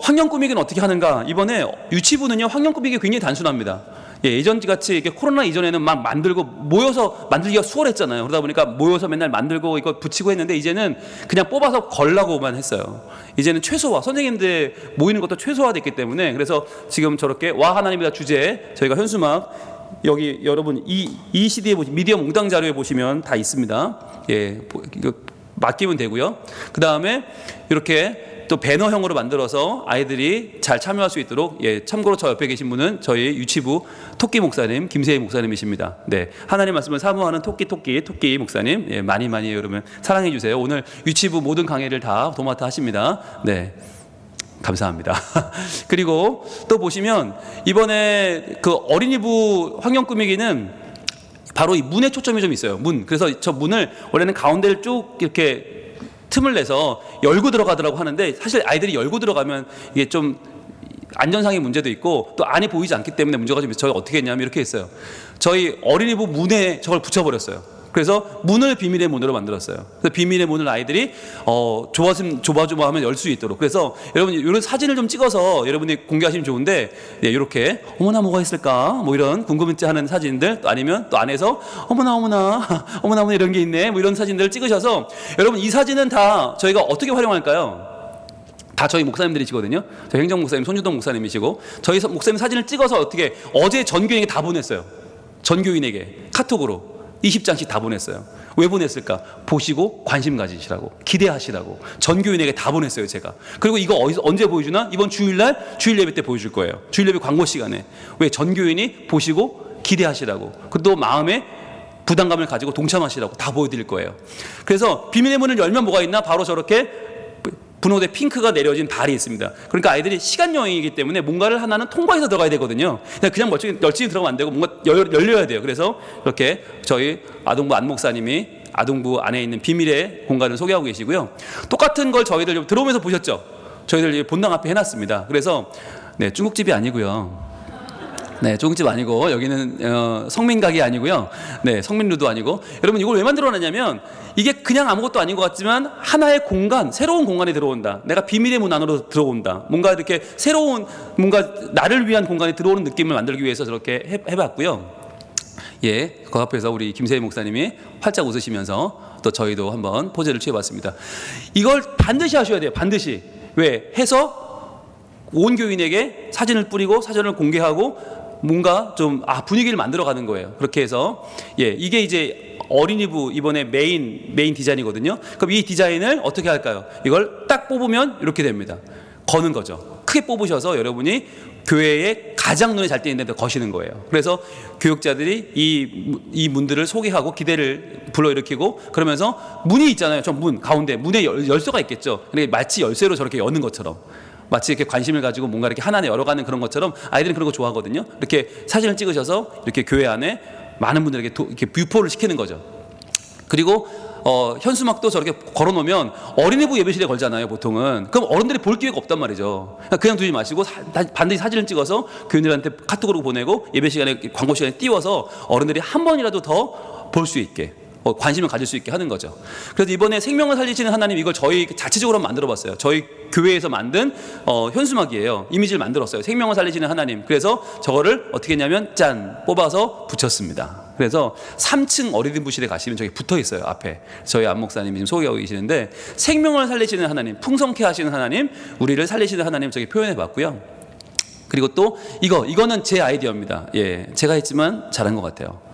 환경 꾸미기는 어떻게 하는가? 이번에 유치부는요, 환경 꾸미기 굉장히 단순합니다. 예전 같이 이렇게 코로나 이전에는 막 만들고 모여서 만들기가 수월했잖아요. 그러다 보니까 모여서 맨날 만들고 이거 붙이고 했는데 이제는 그냥 뽑아서 걸라고만 했어요. 이제는 최소화, 선생님들 모이는 것도 최소화됐기 때문에, 그래서 지금 저렇게 와 하나님이다 주제에 저희가 현수막, 여기 여러분 이 CD에 보시면 미디어 몽땅 자료에 보시면 다 있습니다. 예, 이거 맡기면 되고요. 그 다음에 이렇게 또 배너형으로 만들어서 아이들이 잘 참여할 수 있도록, 참고로 저 옆에 계신 분은 저희 유치부 토끼 목사님, 김세희 목사님이십니다. 네, 하나님 말씀을 사모하는 토끼 목사님, 많이 여러분 사랑해 주세요. 오늘 유치부 모든 강의를 다 도맡아 하십니다. 네, 감사합니다. 그리고 또 보시면 이번에 그 어린이부 환경 꾸미기는 바로 이 문에 초점이 좀 있어요. 문. 그래서 저 문을 원래는 가운데를 쭉 이렇게 틈을 내서 열고 들어가더라고 하는데, 사실 아이들이 열고 들어가면 이게 좀 안전상의 문제도 있고 또 안이 보이지 않기 때문에 문제가 좀 있어서 저희 어떻게 했냐면 이렇게 했어요. 저희 어린이부 문에 저걸 붙여버렸어요. 그래서 문을 비밀의 문으로 만들었어요. 그래서 비밀의 문을 아이들이 조바심 조바조바하면 열 수 있도록. 그래서 여러분 이런 사진을 좀 찍어서 여러분이 공개하시면 좋은데, 네, 이렇게 어머나 뭐가 있을까 뭐 이런 궁금해하는 사진들, 또 아니면 또 안에서 어머나 어머나 어머나 어머나 이런 게 있네 뭐 이런 사진들을 찍으셔서, 여러분 이 사진은 다 저희가 어떻게 활용할까요? 다 저희 목사님들이시거든요. 저희 행정 목사님 손주동 목사님이시고, 저희 목사님 사진을 찍어서 어떻게 어제 전교인에게 다 보냈어요. 전교인에게 카톡으로 20장씩 다 보냈어요. 왜 보냈을까? 보시고 관심 가지시라고, 기대하시라고 전교인에게 다 보냈어요, 제가. 그리고 이거 언제 보여주나? 이번 주일날 주일 예배 때 보여줄 거예요. 주일 예배 광고 시간에. 왜? 전교인이 보시고 기대하시라고, 또 마음에 부담감을 가지고 동참하시라고 다 보여드릴 거예요. 그래서 비밀의 문을 열면 뭐가 있나? 바로 저렇게 분홍색 핑크가 내려진 발이 있습니다. 그러니까 아이들이 시간 여행이기 때문에 뭔가를 하나는 통과해서 들어가야 되거든요. 그냥 멀쩡히 들어가면 안 되고 뭔가 열려야 돼요. 그래서 이렇게 저희 아동부 안 목사님이 아동부 안에 있는 비밀의 공간을 소개하고 계시고요. 똑같은 걸 저희들 들어오면서 보셨죠? 저희들 본당 앞에 해놨습니다. 그래서 네, 중국집이 아니고요. 네, 중국집 아니고 여기는 성민각이 아니고요. 네, 성민루도 아니고. 여러분 이걸 왜 만들어놨냐면, 이게 그냥 아무것도 아닌 것 같지만 하나의 공간, 새로운 공간에 들어온다. 내가 비밀의 문 안으로 들어온다. 뭔가 이렇게 새로운, 뭔가 나를 위한 공간에 들어오는 느낌을 만들기 위해서 저렇게 해봤고요. 예, 그 앞에서 우리 김세희 목사님이 활짝 웃으시면서 또 저희도 한번 포즈를 취해봤습니다. 이걸 반드시 하셔야 돼요. 반드시. 왜? 해서 온 교인에게 사진을 뿌리고 사진을 공개하고 뭔가 좀 분위기를 만들어가는 거예요. 그렇게 해서 예, 이게 이제 어린이부 이번에 메인 디자인이거든요. 그럼 이 디자인을 어떻게 할까요? 이걸 딱 뽑으면 이렇게 됩니다. 거는 거죠. 크게 뽑으셔서 여러분이 교회에 가장 눈에 잘 띄는 데 거시는 거예요. 그래서 교육자들이 이 문들을 소개하고 기대를 불러일으키고, 그러면서 문이 있잖아요. 저 문 가운데 문에 열쇠가 있겠죠. 그러니까 마치 열쇠로 저렇게 여는 것처럼, 마치 이렇게 관심을 가지고 뭔가 이렇게 하나하나 열어가는 그런 것처럼 아이들은 그런 거 좋아하거든요. 이렇게 사진을 찍으셔서 이렇게 교회 안에 많은 분들에게 이렇게 뷰포를 시키는 거죠. 그리고 현수막도 저렇게 걸어놓으면 어린이부 예배실에 걸잖아요, 보통은. 그럼 어른들이 볼 기회가 없단 말이죠. 그냥 두지 마시고 반드시 사진을 찍어서 교인들한테 카톡으로 보내고 예배 시간에, 광고 시간에 띄워서 어른들이 한 번이라도 더 볼 수 있게, 관심을 가질 수 있게 하는 거죠. 그래서 이번에 생명을 살리시는 하나님, 이걸 저희 자체적으로 만들어 봤어요. 저희 교회에서 만든 현수막이에요. 이미지를 만들었어요. 생명을 살리시는 하나님. 그래서 저거를 어떻게 했냐면 짠 뽑아서 붙였습니다. 그래서 3층 어린이부실에 가시면 저기 붙어 있어요, 앞에. 저희 안 목사님이 지금 소개하고 계시는데, 생명을 살리시는 하나님, 풍성케 하시는 하나님, 우리를 살리시는 하나님 저기 표현해 봤고요. 그리고 또 이거는 제 아이디어입니다. 예, 제가 했지만 잘한 것 같아요.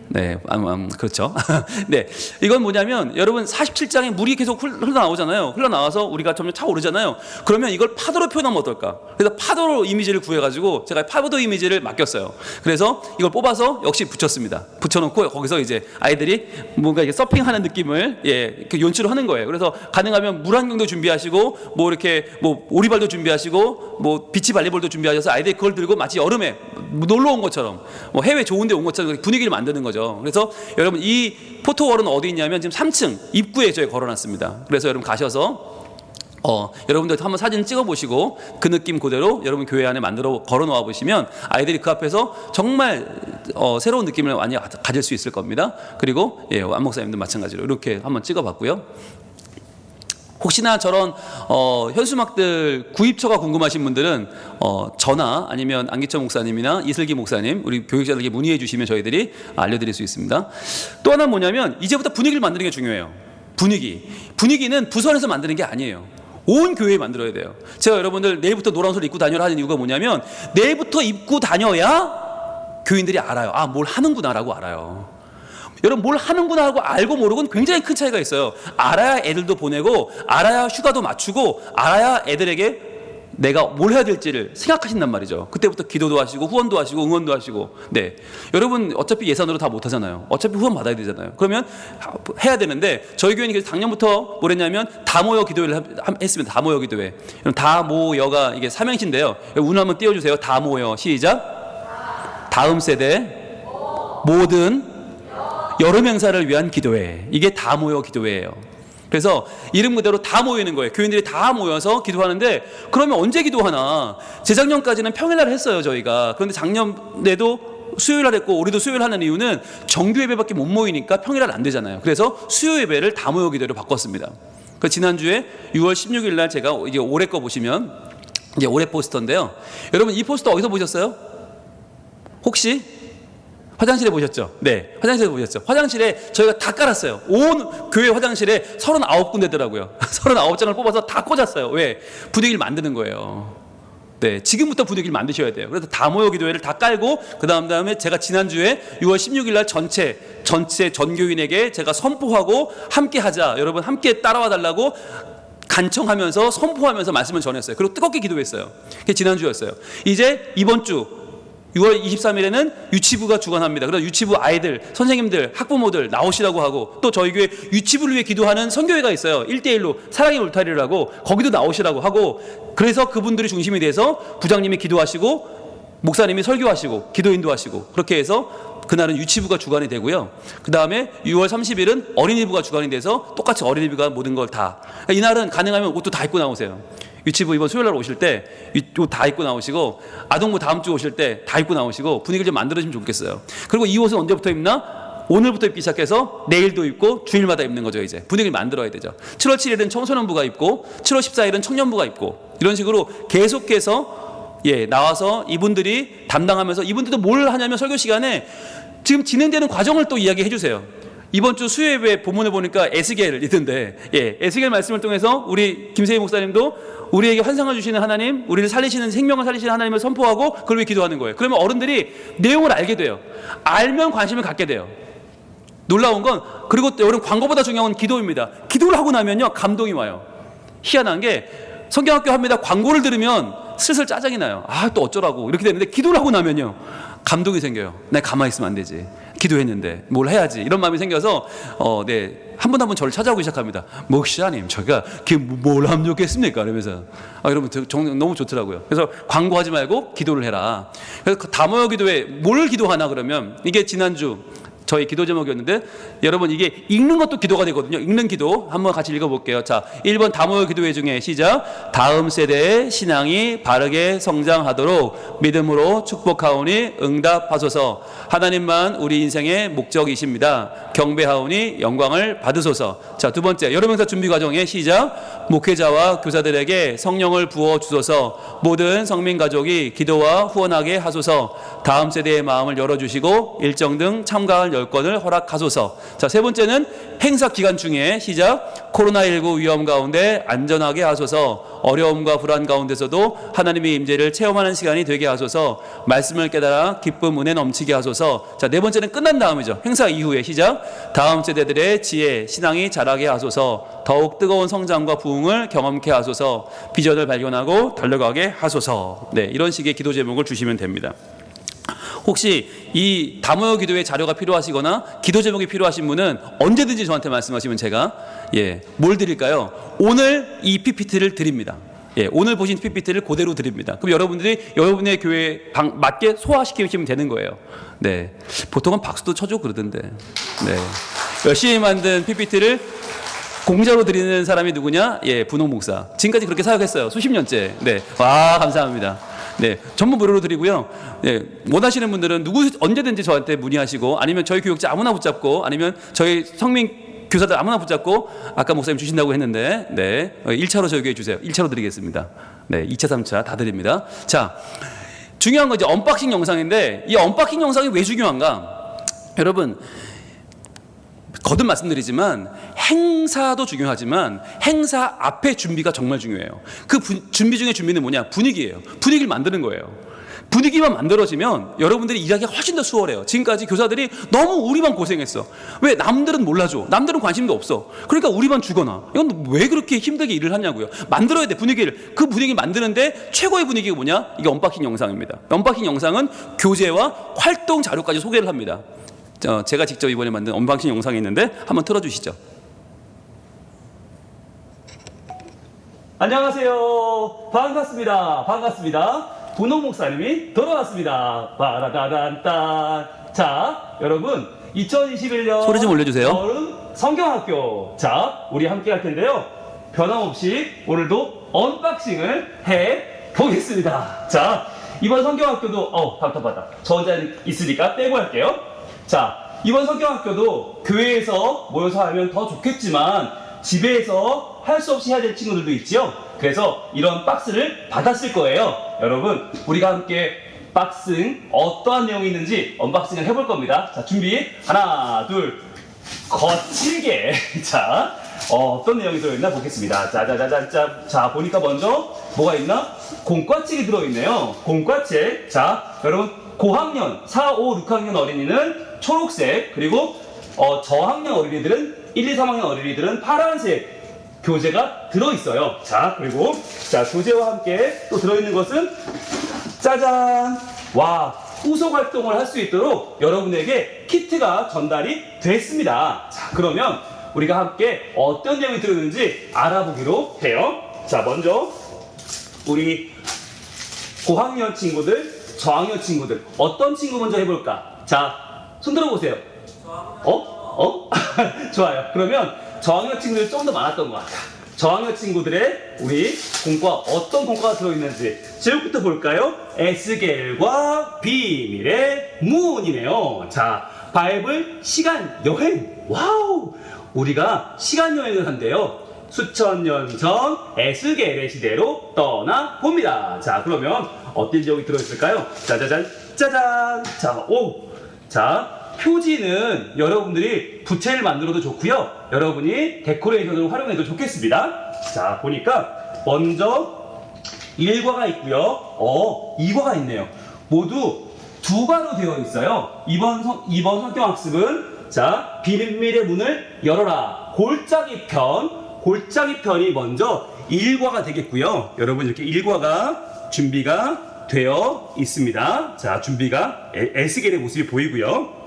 네, 그렇죠. 네, 이건 뭐냐면, 여러분 47장에 물이 계속 흘러나오잖아요. 흘러나와서 우리가 점점 차오르잖아요. 그러면 이걸 파도로 표현하면 어떨까? 그래서 파도로 이미지를 구해가지고 제가 파도 이미지를 맡겼어요. 그래서 이걸 뽑아서 역시 붙였습니다. 붙여놓고 거기서 이제 아이들이 뭔가 이렇게 서핑하는 느낌을 이렇게 연출을 하는 거예요. 그래서 가능하면 물안경도 준비하시고, 뭐 이렇게 뭐 오리발도 준비하시고, 뭐 비치 발리볼도 준비하셔서 아이들이 그걸 들고 마치 여름에 놀러 온 것처럼, 뭐 해외 좋은데 온 것처럼 분위기를 만드는 거죠. 그래서 여러분 이 포토월은 어디 있냐면 지금 3층 입구에 저희 걸어놨습니다. 그래서 여러분 가셔서 여러분들 한번 사진 찍어보시고 그 느낌 그대로 여러분 교회 안에 만들어 걸어놓아 보시면 아이들이 그 앞에서 정말 새로운 느낌을 많이 가질 수 있을 겁니다. 그리고 안 목사님도 마찬가지로 이렇게 한번 찍어봤고요. 혹시나 저런 현수막들 구입처가 궁금하신 분들은 저나 아니면 안기철 목사님이나 이슬기 목사님, 우리 교육자들에게 문의해 주시면 저희들이 알려드릴 수 있습니다. 또 하나는 뭐냐면, 이제부터 분위기를 만드는 게 중요해요. 분위기는 부서에서 만드는 게 아니에요. 온 교회에 만들어야 돼요. 제가 여러분들 내일부터 노란 옷을 입고 다녀라 하는 이유가 뭐냐면, 내일부터 입고 다녀야 교인들이 알아요. 뭘 하는구나라고 알아요. 여러분 뭘 하는구나 하고 알고 모르고는 굉장히 큰 차이가 있어요. 알아야 애들도 보내고, 알아야 휴가도 맞추고, 알아야 애들에게 내가 뭘 해야 될지를 생각하신단 말이죠. 그때부터 기도도 하시고 후원도 하시고 응원도 하시고. 네, 여러분 어차피 예산으로 다 못하잖아요. 어차피 후원 받아야 되잖아요. 그러면 해야 되는데, 저희 교회는 그래서 작년부터 뭐랬냐면 다 모여 기도회를 했습니다. 다 모여 기도회. 다 모여가 이게 삼행시인데요. 운 한번 띄워주세요. 다 모여. 시작. 다음 세대 모든 여름 행사를 위한 기도회. 이게 다 모여 기도회예요. 그래서 이름 그대로 다 모이는 거예요. 교인들이 다 모여서 기도하는데, 그러면 언제 기도하나? 재작년까지는 평일날 했어요, 저희가. 그런데 작년에도 수요일날 했고 우리도 수요일 하는 이유는 정규 예배밖에 못 모이니까 평일날 안 되잖아요. 그래서 수요 예배를 다모여 기도회로 바꿨습니다. 그 지난주에 6월 16일 날 제가 이제 올해 거 보시면 이제 올해 포스터인데요. 여러분 이 포스터 어디서 보셨어요? 혹시 화장실에 보셨죠? 네, 화장실에 보셨죠? 화장실에 저희가 다 깔았어요. 온 교회 화장실에 39군데더라고요. 39장을 뽑아서 다 꽂았어요. 왜? 분위기를 만드는 거예요. 네, 지금부터 분위기를 만드셔야 돼요. 그래서 다모여 기도회를 다 깔고 그다음에 제가 지난주에 6월 16일 날 전체 전교인에게 제가 선포하고 함께 하자. 여러분 함께 따라와 달라고 간청하면서 선포하면서 말씀을 전했어요. 그리고 뜨겁게 기도했어요. 그게 지난주였어요. 이제 이번 주 6월 23일에는 유치부가 주관합니다. 그래서 유치부 아이들, 선생님들, 학부모들 나오시라고 하고 또 저희 교회 유치부를 위해 기도하는 선교회가 있어요. 1대1로 사랑의 울타리라고 거기도 나오시라고 하고 그래서 그분들이 중심이 돼서 부장님이 기도하시고 목사님이 설교하시고 기도인도 하시고 그렇게 해서 그날은 유치부가 주관이 되고요. 그 다음에 6월 30일은 어린이부가 주관이 돼서 똑같이 어린이부가 모든 걸 다. 이날은 가능하면 옷도 다 입고 나오세요. 유치부 이번 수요일날 오실 때 옷 다 입고 나오시고 아동부 다음 주 오실 때 다 입고 나오시고 분위기를 좀 만들어주시면 좋겠어요. 그리고 이 옷은 언제부터 입나? 오늘부터 입기 시작해서 내일도 입고 주일마다 입는 거죠. 이제 분위기를 만들어야 되죠. 7월 7일은 청소년부가 입고 7월 14일은 청년부가 입고 이런 식으로 계속해서 나와서 이분들이 담당하면서 이분들도 뭘 하냐면 설교 시간에 지금 진행되는 과정을 또 이야기해 주세요. 이번 주 수요예배 본문에 보니까 에스겔이던데 에스겔 말씀을 통해서 우리 김세희 목사님도 우리에게 환상을 주시는 하나님, 우리를 살리시는 생명을 살리시는 하나님을 선포하고 그걸 위해 기도하는 거예요. 그러면 어른들이 내용을 알게 돼요. 알면 관심을 갖게 돼요. 놀라운 건 그리고 여러분 광고보다 중요한 건 기도입니다. 기도를 하고 나면요 감동이 와요. 희한한 게 성경학교 합니다. 광고를 들으면 슬슬 짜증이 나요. 아 또 어쩌라고 이렇게 되는데 기도를 하고 나면요 감동이 생겨요. 내가 가만히 있으면 안 되지. 기도했는데 뭘 해야지 이런 마음이 생겨서 한 분 한 분 저를 찾아오기 시작합니다. 목사님 저희가 뭘 하면 좋겠습니까? 이러면서 여러분 너무 좋더라고요. 그래서 광고하지 말고 기도를 해라. 그래서 다모여 기도에 뭘 기도하나 그러면 이게 지난주 저희 기도 제목이었는데 여러분 이게 읽는 것도 기도가 되거든요. 읽는 기도 한번 같이 읽어볼게요. 자, 1번 다모여 기도회 중에 시작. 다음 세대의 신앙이 바르게 성장하도록 믿음으로 축복하오니 응답하소서. 하나님만 우리 인생의 목적이십니다. 경배하오니 영광을 받으소서. 자, 두 번째 여러 명사 준비 과정에 시작. 목회자와 교사들에게 성령을 부어 주소서. 모든 성민 가족이 기도와 후원하게 하소서. 다음 세대의 마음을 열어주시고 일정 등 참가할 여건을 허락하소서. 자, 세 번째는 행사 기간 중에 시작. 코로나19 위험 가운데 안전하게 하소서. 어려움과 불안 가운데서도 하나님의 임재를 체험하는 시간이 되게 하소서. 말씀을 깨달아 기쁨 은혜 넘치게 하소서. 자, 네 번째는 끝난 다음이죠. 행사 이후에 시작. 다음 세대들의 지혜 신앙이 자라게 하소서. 더욱 뜨거운 성장과 부흥을 경험케 하소서. 비전을 발견하고 달려가게 하소서. 네, 이런 식의 기도 제목을 주시면 됩니다. 혹시 이 다모여 기도의 자료가 필요하시거나 기도 제목이 필요하신 분은 언제든지 저한테 말씀하시면 제가 뭘 드릴까요? 오늘 이 PPT를 드립니다. 오늘 보신 PPT를 그대로 드립니다. 그럼 여러분들이 여러분의 교회에 맞게 소화시키시면 되는 거예요. 네, 보통은 박수도 쳐주고 그러던데. 네, 열심히 만든 PPT를 공짜로 드리는 사람이 누구냐? 분홍 목사. 지금까지 그렇게 사역했어요. 수십 년째. 네, 와 감사합니다. 네, 전부 무료로 드리고요. 네, 원하시는 분들은 언제든지 저한테 문의하시고 아니면 저희 교육자 아무나 붙잡고 아니면 저희 성민 교사들 아무나 붙잡고 아까 목사님 주신다고 했는데 1차로 저희 교회 주세요. 1차로 드리겠습니다. 네, 2차, 3차 다 드립니다. 자, 중요한 건 이제 언박싱 영상인데 이 언박싱 영상이 왜 중요한가? 여러분 거듭 말씀드리지만 행사도 중요하지만 행사 앞에 준비가 정말 중요해요. 그 준비 중에 준비는 뭐냐? 분위기예요. 분위기를 만드는 거예요. 분위기만 만들어지면 여러분들이 일하기가 훨씬 더 수월해요. 지금까지 교사들이 너무 우리만 고생했어. 왜? 남들은 몰라줘. 남들은 관심도 없어. 그러니까 우리만 죽어나. 이건 왜 그렇게 힘들게 일을 하냐고요. 만들어야 돼, 분위기를. 그 분위기 만드는데 최고의 분위기가 뭐냐? 이게 언박싱 영상입니다. 언박싱 영상은 교재와 활동 자료까지 소개를 합니다. 제가 직접 이번에 만든 언박싱 영상이 있는데 한번 틀어주시죠. 안녕하세요. 반갑습니다. 분홍 목사님이 돌아왔습니다. 빠라다란딴. 자, 여러분 2021년 소리 좀 올려주세요. 여름 성경학교. 자, 우리 함께 할 텐데요. 변함없이 오늘도 언박싱을 해 보겠습니다. 자, 이번 성경학교도 답답하다. 저 혼자 있으니까 빼고 할게요. 자, 이번 성경학교도 교회에서 모여서 하면 더 좋겠지만 집에서 할 수 없이 해야 될 친구들도 있지요. 그래서 이런 박스를 받았을 거예요. 여러분, 우리가 함께 박싱 어떠한 내용이 있는지 언박싱을 해볼 겁니다. 자, 준비. 하나, 둘. 거칠게. 자, 어떤 내용이 들어있나 보겠습니다. 짜자자자자. 자, 보니까 먼저 뭐가 있나? 공과책이 들어있네요. 공과책. 자, 여러분, 고학년 4, 5, 6학년 어린이는 초록색, 그리고 저학년 어린이들은 1, 2, 3학년 어린이들은 파란색 교재가 들어있어요. 자, 그리고 자, 교재와 함께 또 들어있는 것은 짜잔! 와, 후속 활동을 할 수 있도록 여러분에게 키트가 전달이 됐습니다. 자, 그러면 우리가 함께 어떤 내용이 들어있는지 알아보기로 해요. 자, 먼저 우리 고학년 친구들, 저학년 친구들, 어떤 친구 먼저 해볼까? 자, 손 들어보세요. 좋아요. 그러면 저학년 친구들이 좀 더 많았던 것 같아. 저학년 친구들의 우리 공과 어떤 공과가 들어있는지 제목부터 볼까요? 에스겔과 비밀의 문이네요. 자, 바이블 시간 여행. 와우! 우리가 시간 여행을 한대요. 수천 년 전 에스겔의 시대로 떠나 봅니다. 자, 그러면 어떤 내용이 들어있을까요? 짜자잔, 짜잔. 자, 자, 표지는 여러분들이 부채를 만들어도 좋고요. 여러분이 데코레이션으로 활용해도 좋겠습니다. 자, 보니까 먼저 1과가 있고요. 2과가 있네요. 모두 2과로 되어 있어요. 이번 성경학습은 자, 비밀의 문을 열어라. 골짜기 편이 먼저 1과가 되겠고요. 여러분, 이렇게 1과가 준비가 되어 있습니다. 자, 준비가 에스겔의 모습이 보이고요.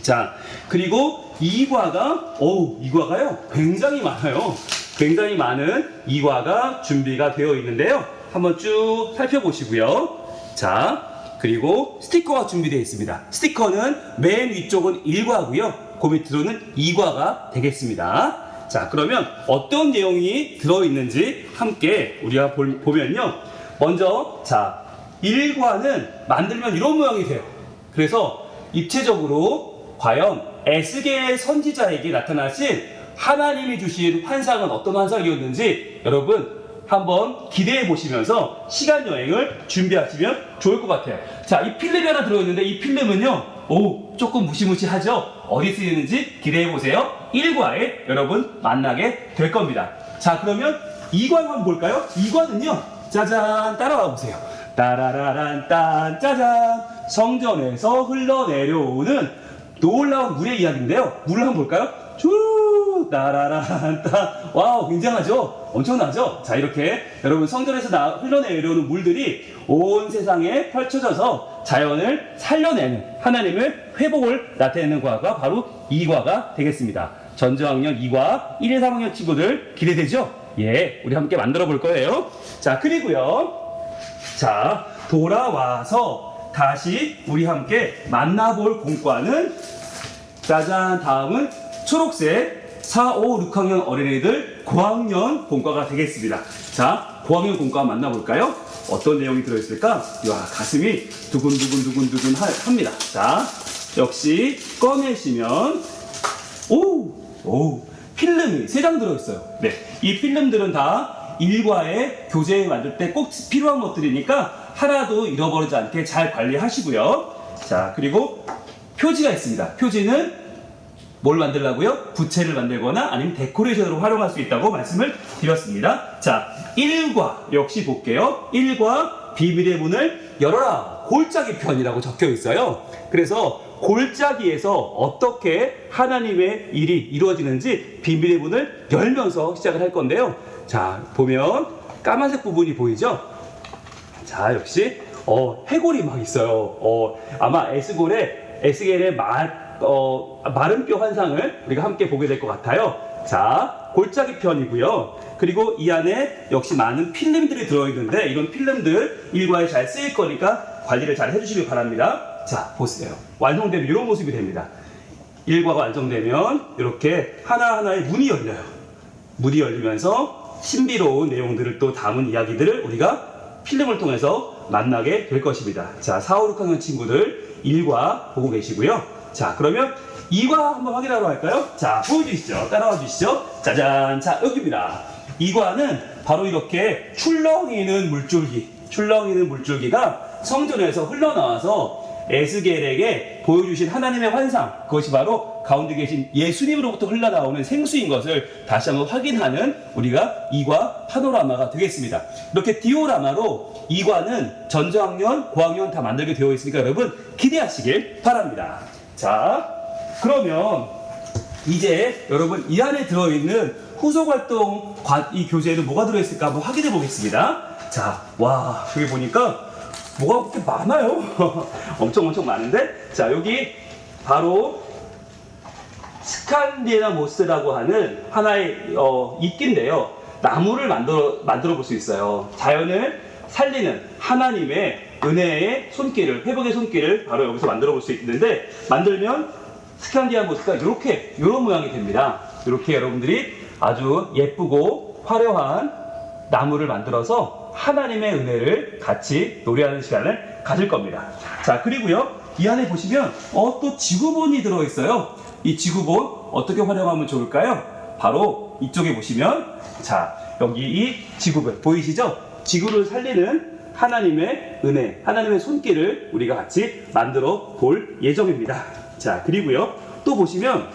자, 그리고 2과가요 굉장히 많아요. 굉장히 많은 2과가 준비가 되어 있는데요. 한번 쭉 살펴보시고요. 자, 그리고 스티커가 준비되어 있습니다. 스티커는 맨 위쪽은 1과고요. 그 밑으로는 2과가 되겠습니다. 자, 그러면 어떤 내용이 들어있는지 함께 우리가 보면요. 먼저, 자, 1과는 만들면 이런 모양이 돼요. 그래서 입체적으로 과연 에스겔 선지자에게 나타나신 하나님이 주신 환상은 어떤 환상이었는지 여러분 한번 기대해 보시면서 시간 여행을 준비하시면 좋을 것 같아요. 자, 이 필름이 하나 들어있는데 이 필름은요, 조금 무시무시하죠? 어디 쓰이는지 기대해 보세요. 1과에 여러분 만나게 될 겁니다. 자, 그러면 2과 한번 볼까요? 2과는요, 짜잔, 따라와 보세요. 따라라란 딴 짜잔, 성전에서 흘러내려오는 놀라운 물의 이야기인데요. 물을 한번 볼까요? 쭉 따라란따. 와우, 굉장하죠? 엄청나죠? 자, 이렇게 여러분 성전에서 흘러내려오는 물들이 온 세상에 펼쳐져서 자연을 살려내는 하나님의 회복을 나타내는 과가 바로 2과가 되겠습니다. 전저학년 2과 1, 2, 3학년 친구들 기대되죠? 예, 우리 함께 만들어 볼 거예요. 자, 그리고요. 자, 돌아와서 다시 우리 함께 만나볼 공과는 짜잔, 다음은 초록색 4, 5, 6학년 어린이들 고학년 공과가 되겠습니다. 자, 고학년 공과 만나볼까요? 어떤 내용이 들어있을까? 와, 가슴이 두근두근두근두근 합니다. 자, 역시 꺼내시면 필름이 3장 들어있어요. 네, 이 필름들은 다 1과에 교재 만들 때 꼭 필요한 것들이니까 하나도 잃어버리지 않게 잘 관리하시고요. 자, 그리고 표지가 있습니다. 표지는 뭘 만들라고요? 부채를 만들거나 아니면 데코레이션으로 활용할 수 있다고 말씀을 드렸습니다. 자, 1과 역시 볼게요. 1과 비밀의 문을 열어라. 골짜기 편이라고 적혀 있어요. 그래서 골짜기에서 어떻게 하나님의 일이 이루어지는지 비밀의 문을 열면서 시작을 할 건데요. 자, 보면 까만색 부분이 보이죠? 자, 역시 해골이 막 있어요. 아마 에스겔의 마름뼈 환상을 우리가 함께 보게 될 것 같아요. 자, 골짜기 편이고요. 그리고 이 안에 역시 많은 필름들이 들어있는데 이런 필름들 일과에 잘 쓰일 거니까 관리를 잘 해주시길 바랍니다. 자, 보세요. 완성되면 이런 모습이 됩니다. 일과가 완성되면 이렇게 하나하나의 문이 열려요. 문이 열리면서 신비로운 내용들을 또 담은 이야기들을 우리가 필름을 통해서 만나게 될 것입니다. 자, 4, 5, 6학년 친구들 1과 보고 계시고요. 자, 그러면 2과 한번 확인하러 갈까요? 자, 보여주시죠. 따라와 주시죠. 짜잔. 자, 여기입니다. 2과는 바로 이렇게 출렁이는 물줄기가 성전에서 흘러나와서 에스겔에게 보여주신 하나님의 환상, 그것이 바로 가운데 계신 예수님으로부터 흘러나오는 생수인 것을 다시 한번 확인하는 우리가 2과 파노라마가 되겠습니다. 이렇게 디오라마로 2과는 전저학년, 고학년 다 만들게 되어 있으니까 여러분 기대하시길 바랍니다. 자, 그러면 이제 여러분 이 안에 들어있는 후속활동 이 교재에는 뭐가 들어있을까 한번 확인해 보겠습니다. 자, 와, 여기 보니까 뭐가 그렇게 많아요? 엄청 많은데? 자, 여기 바로 스칸디나모스라고 하는 하나의 이끼인데요. 나무를 만들어 볼 수 있어요. 자연을 살리는 하나님의 은혜의 손길을, 회복의 손길을 바로 여기서 만들어 볼 수 있는데, 만들면 스칸디나모스가 이런 모양이 됩니다. 이렇게 여러분들이 아주 예쁘고 화려한 나무를 만들어서 하나님의 은혜를 같이 노래하는 시간을 가질 겁니다. 자, 그리고요, 이 안에 보시면 또 지구본이 들어있어요. 이 지구본 어떻게 활용하면 좋을까요? 바로 이쪽에 보시면, 자, 여기 이 지구본 보이시죠? 지구를 살리는 하나님의 은혜, 하나님의 손길을 우리가 같이 만들어 볼 예정입니다. 자, 그리고요, 또 보시면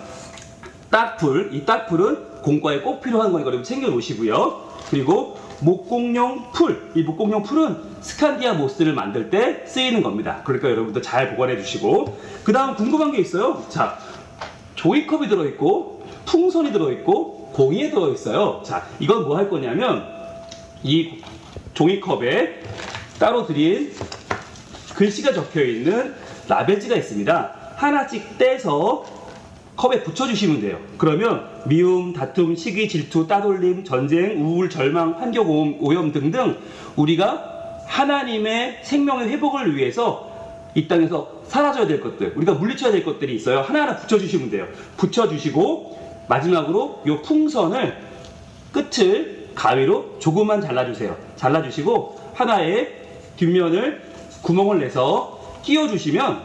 딱풀, 이 딱풀은 공과에 꼭 필요한 거니까 여러분 챙겨 놓으시고요. 그리고 목공용 풀, 이 목공용 풀은 스칸디아모스를 만들 때 쓰이는 겁니다. 그러니까 여러분들 잘 보관해 주시고, 그 다음 궁금한 게 있어요. 자, 조이컵이 들어있고 풍선이 들어있고 공이 들어있어요. 자, 이건 뭐 할 거냐면 이 종이컵에 따로 드린 글씨가 적혀있는 라벨지가 있습니다. 하나씩 떼서 컵에 붙여주시면 돼요. 그러면 미움, 다툼, 시기, 질투, 따돌림, 전쟁, 우울, 절망, 환경 오염 등등 우리가 하나님의 생명의 회복을 위해서 이 땅에서 사라져야 될 것들, 우리가 물리쳐야 될 것들이 있어요. 하나하나 붙여주시면 돼요. 붙여주시고 마지막으로 이 풍선을 끝을 가위로 조금만 잘라주세요. 잘라주시고 하나의 뒷면을 구멍을 내서 끼워주시면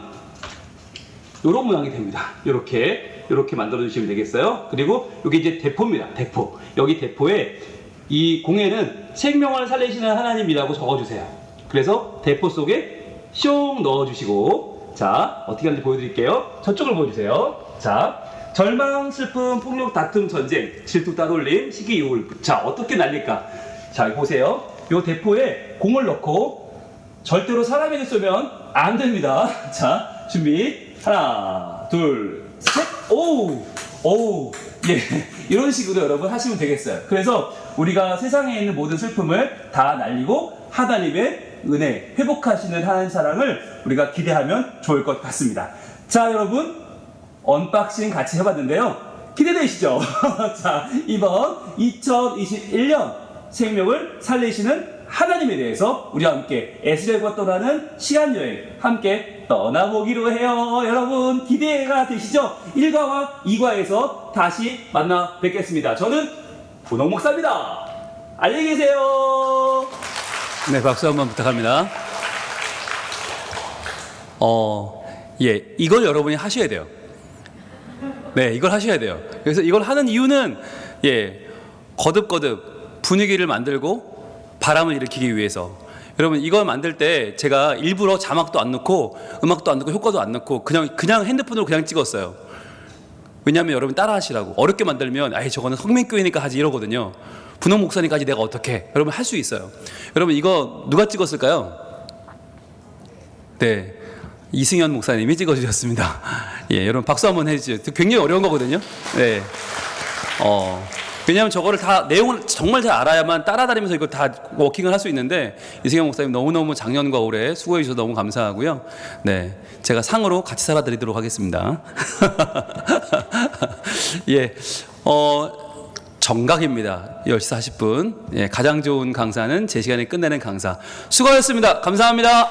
이런 모양이 됩니다. 이렇게 만들어주시면 되겠어요. 그리고 여기 이제 대포입니다. 대포. 여기 대포에 이 공에는 생명을 살리시는 하나님이라고 적어주세요. 그래서 대포 속에 쇽 넣어주시고, 자, 어떻게 하는지 보여드릴게요. 저쪽을 보여주세요. 자, 절망, 슬픔, 폭력, 다툼, 전쟁, 질투, 따돌림, 시기, 우울. 자, 어떻게 날릴까? 자, 보세요. 이 대포에 공을 넣고 절대로 사람에게 쏘면 안 됩니다. 자, 준비. 하나, 둘, 셋. 오우. 예. 이런 식으로 여러분 하시면 되겠어요. 그래서 우리가 세상에 있는 모든 슬픔을 다 날리고 하나님의 은혜, 회복하시는 하나님 사랑을 우리가 기대하면 좋을 것 같습니다. 자, 여러분, 언박싱 같이 해봤는데요. 기대되시죠? 자, 이번 2021년 생명을 살리시는 하나님에 대해서 우리와 함께 에스겔과 떠나는 시간여행 함께 떠나보기로 해요. 여러분 기대가 되시죠? 1과와 2과에서 다시 만나 뵙겠습니다. 저는 분홍 목사입니다. 안녕히 계세요. 네, 박수 한번 부탁합니다. 예, 이걸 여러분이 하셔야 돼요. 네, 이걸 하셔야 돼요. 그래서 이걸 하는 이유는, 예, 거듭거듭 분위기를 만들고 바람을 일으키기 위해서. 여러분, 이걸 만들 때 제가 일부러 자막도 안 넣고 음악도 안 넣고 효과도 안 넣고 그냥 핸드폰으로 그냥 찍었어요. 왜냐하면 여러분 따라 하시라고. 어렵게 만들면 아이 저거는 성민교회니까 하지 이러거든요. 분홍 목사님까지 내가 어떻게. 여러분 할 수 있어요. 여러분 이거 누가 찍었을까요? 네, 이승현 목사님이 찍어주셨습니다. 예, 여러분 박수 한번 해주세요. 굉장히 어려운 거거든요. 네. 왜냐하면 저거를 다 내용을 정말 잘 알아야만 따라다니면서 이거 다 워킹을 할 수 있는데, 이승현 목사님 너무너무 작년과 올해 수고해 주셔서 너무 감사하고요. 네, 제가 상으로 같이 살아드리도록 하겠습니다. 예, 정각입니다. 10시 40분. 예, 가장 좋은 강사는 제 시간에 끝내는 강사. 수고하셨습니다. 감사합니다.